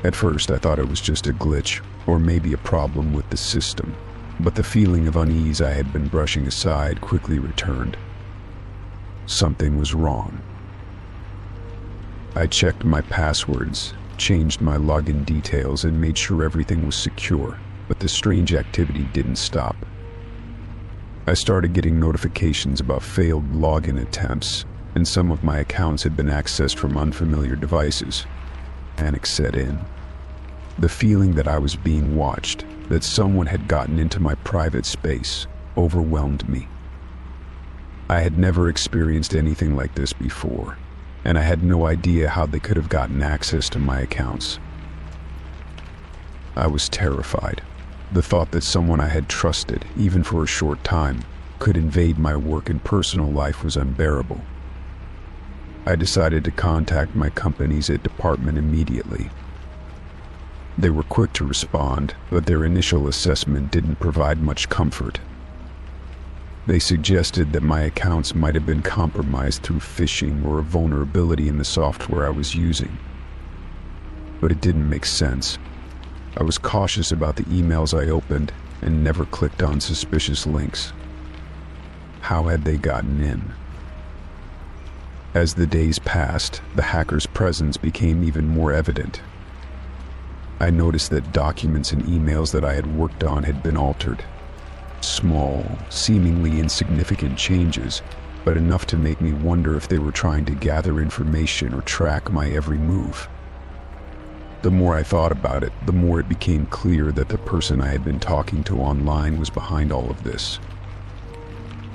At first, I thought it was just a glitch, or maybe a problem with the system, but the feeling of unease I had been brushing aside quickly returned. Something was wrong. I checked my passwords, changed my login details, and made sure everything was secure, but the strange activity didn't stop. I started getting notifications about failed login attempts, and some of my accounts had been accessed from unfamiliar devices. Panic set in. The feeling that I was being watched, that someone had gotten into my private space, overwhelmed me. I had never experienced anything like this before, and I had no idea how they could have gotten access to my accounts. I was terrified. The thought that someone I had trusted, even for a short time, could invade my work and personal life was unbearable. I decided to contact my company's IT department immediately. They were quick to respond, but their initial assessment didn't provide much comfort. They suggested that my accounts might have been compromised through phishing or a vulnerability in the software I was using. But it didn't make sense. I was cautious about the emails I opened and never clicked on suspicious links. How had they gotten in? As the days passed, the hacker's presence became even more evident. I noticed that documents and emails that I had worked on had been altered. Small, seemingly insignificant changes, but enough to make me wonder if they were trying to gather information or track my every move. The more I thought about it, the more it became clear that the person I had been talking to online was behind all of this.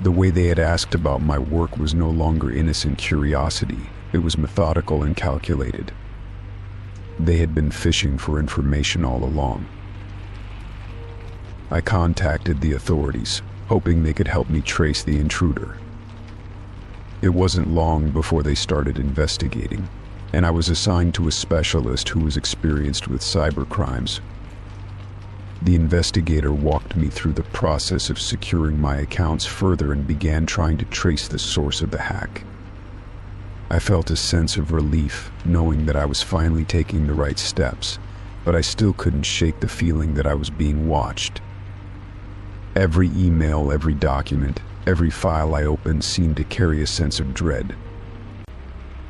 The way they had asked about my work was no longer innocent curiosity. It was methodical and calculated. They had been fishing for information all along. I contacted the authorities, hoping they could help me trace the intruder. It wasn't long before they started investigating, and I was assigned to a specialist who was experienced with cyber crimes. The investigator walked me through the process of securing my accounts further and began trying to trace the source of the hack. I felt a sense of relief, knowing that I was finally taking the right steps, but I still couldn't shake the feeling that I was being watched. Every email, every document, every file I opened seemed to carry a sense of dread.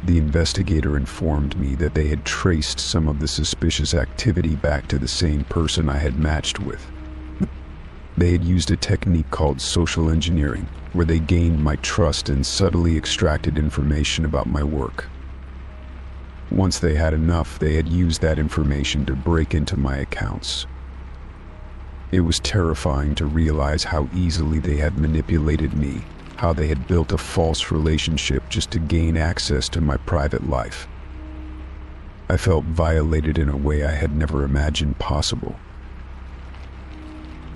The investigator informed me that they had traced some of the suspicious activity back to the same person I had matched with. They had used a technique called social engineering, where they gained my trust and subtly extracted information about my work. Once they had enough, they had used that information to break into my accounts. It was terrifying to realize how easily they had manipulated me, how they had built a false relationship just to gain access to my private life. I felt violated in a way I had never imagined possible.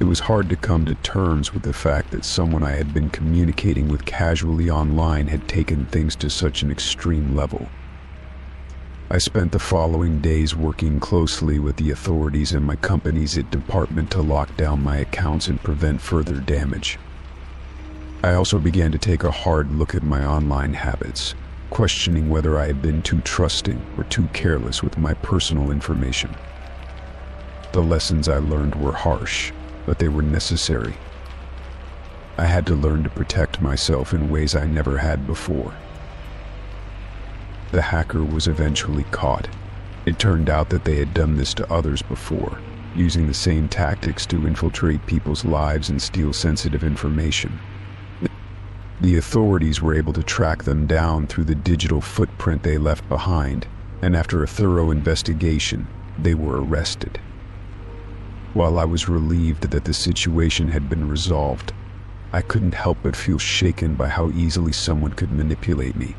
It was hard to come to terms with the fact that someone I had been communicating with casually online had taken things to such an extreme level. I spent the following days working closely with the authorities and my company's department to lock down my accounts and prevent further damage. I also began to take a hard look at my online habits, questioning whether I had been too trusting or too careless with my personal information. The lessons I learned were harsh, but they were necessary. I had to learn to protect myself in ways I never had before. The hacker was eventually caught. It turned out that they had done this to others before, using the same tactics to infiltrate people's lives and steal sensitive information. The authorities were able to track them down through the digital footprint they left behind, and after a thorough investigation, they were arrested. While I was relieved that the situation had been resolved, I couldn't help but feel shaken by how easily someone could manipulate me.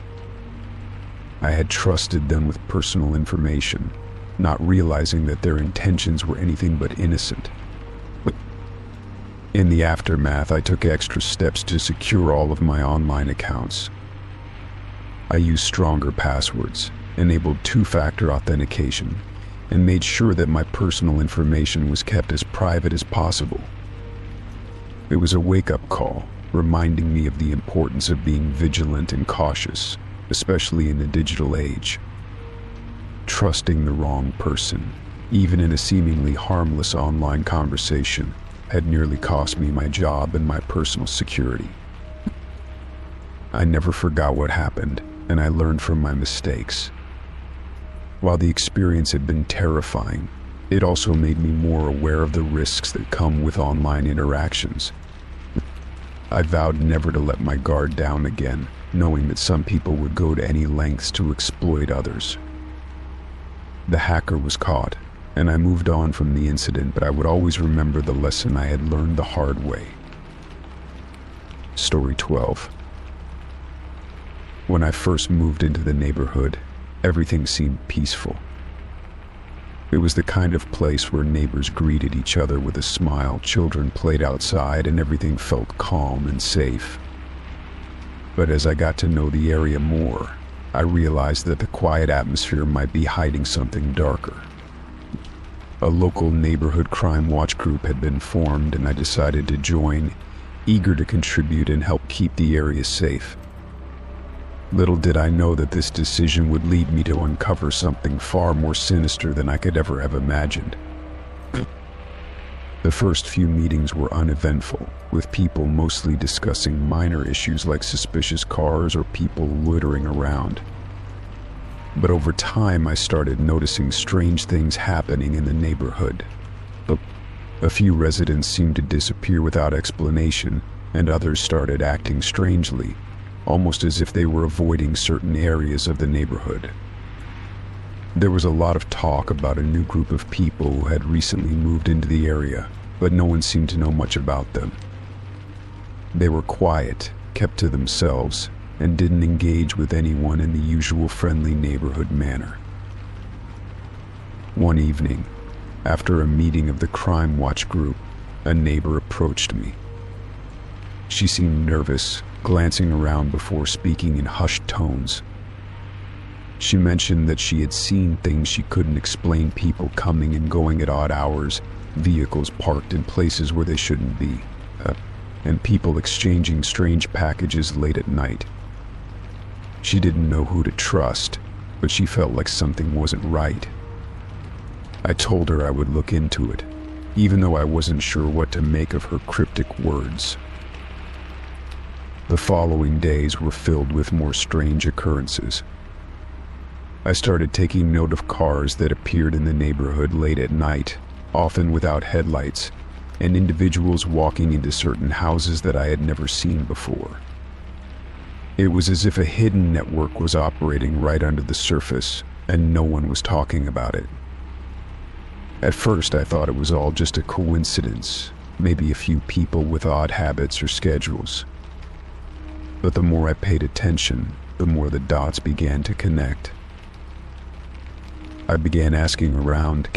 I had trusted them with personal information, not realizing that their intentions were anything but innocent. In the aftermath, I took extra steps to secure all of my online accounts. I used stronger passwords, enabled two-factor authentication, and made sure that my personal information was kept as private as possible. It was a wake-up call, reminding me of the importance of being vigilant and cautious, especially in the digital age. Trusting the wrong person, even in a seemingly harmless online conversation, had nearly cost me my job and my personal security. I never forgot what happened, and I learned from my mistakes. While the experience had been terrifying, it also made me more aware of the risks that come with online interactions. I vowed never to let my guard down again, knowing that some people would go to any lengths to exploit others. The hacker was caught, and I moved on from the incident, but I would always remember the lesson I had learned the hard way. Story 12. When I first moved into the neighborhood, everything seemed peaceful. It was the kind of place where neighbors greeted each other with a smile, children played outside, and everything felt calm and safe. But as I got to know the area more, I realized that the quiet atmosphere might be hiding something darker. A local neighborhood crime watch group had been formed, and I decided to join, eager to contribute and help keep the area safe. Little did I know that this decision would lead me to uncover something far more sinister than I could ever have imagined. The first few meetings were uneventful, with people mostly discussing minor issues like suspicious cars or people loitering around. But over time, I started noticing strange things happening in the neighborhood. A few residents seemed to disappear without explanation, and others started acting strangely, almost as if they were avoiding certain areas of the neighborhood. There was a lot of talk about a new group of people who had recently moved into the area, but no one seemed to know much about them. They were quiet, kept to themselves, and didn't engage with anyone in the usual friendly neighborhood manner. One evening, after a meeting of the Crime Watch group, a neighbor approached me. She seemed nervous, glancing around before speaking in hushed tones. She mentioned that she had seen things she couldn't explain, people coming and going at odd hours, vehicles parked in places where they shouldn't be, and people exchanging strange packages late at night. She didn't know who to trust, but she felt like something wasn't right. I told her I would look into it, even though I wasn't sure what to make of her cryptic words. The following days were filled with more strange occurrences. I started taking note of cars that appeared in the neighborhood late at night, often without headlights, and individuals walking into certain houses that I had never seen before. It was as if a hidden network was operating right under the surface, and no one was talking about it. At first, I thought it was all just a coincidence, maybe a few people with odd habits or schedules. But the more I paid attention, the more the dots began to connect. I began asking around,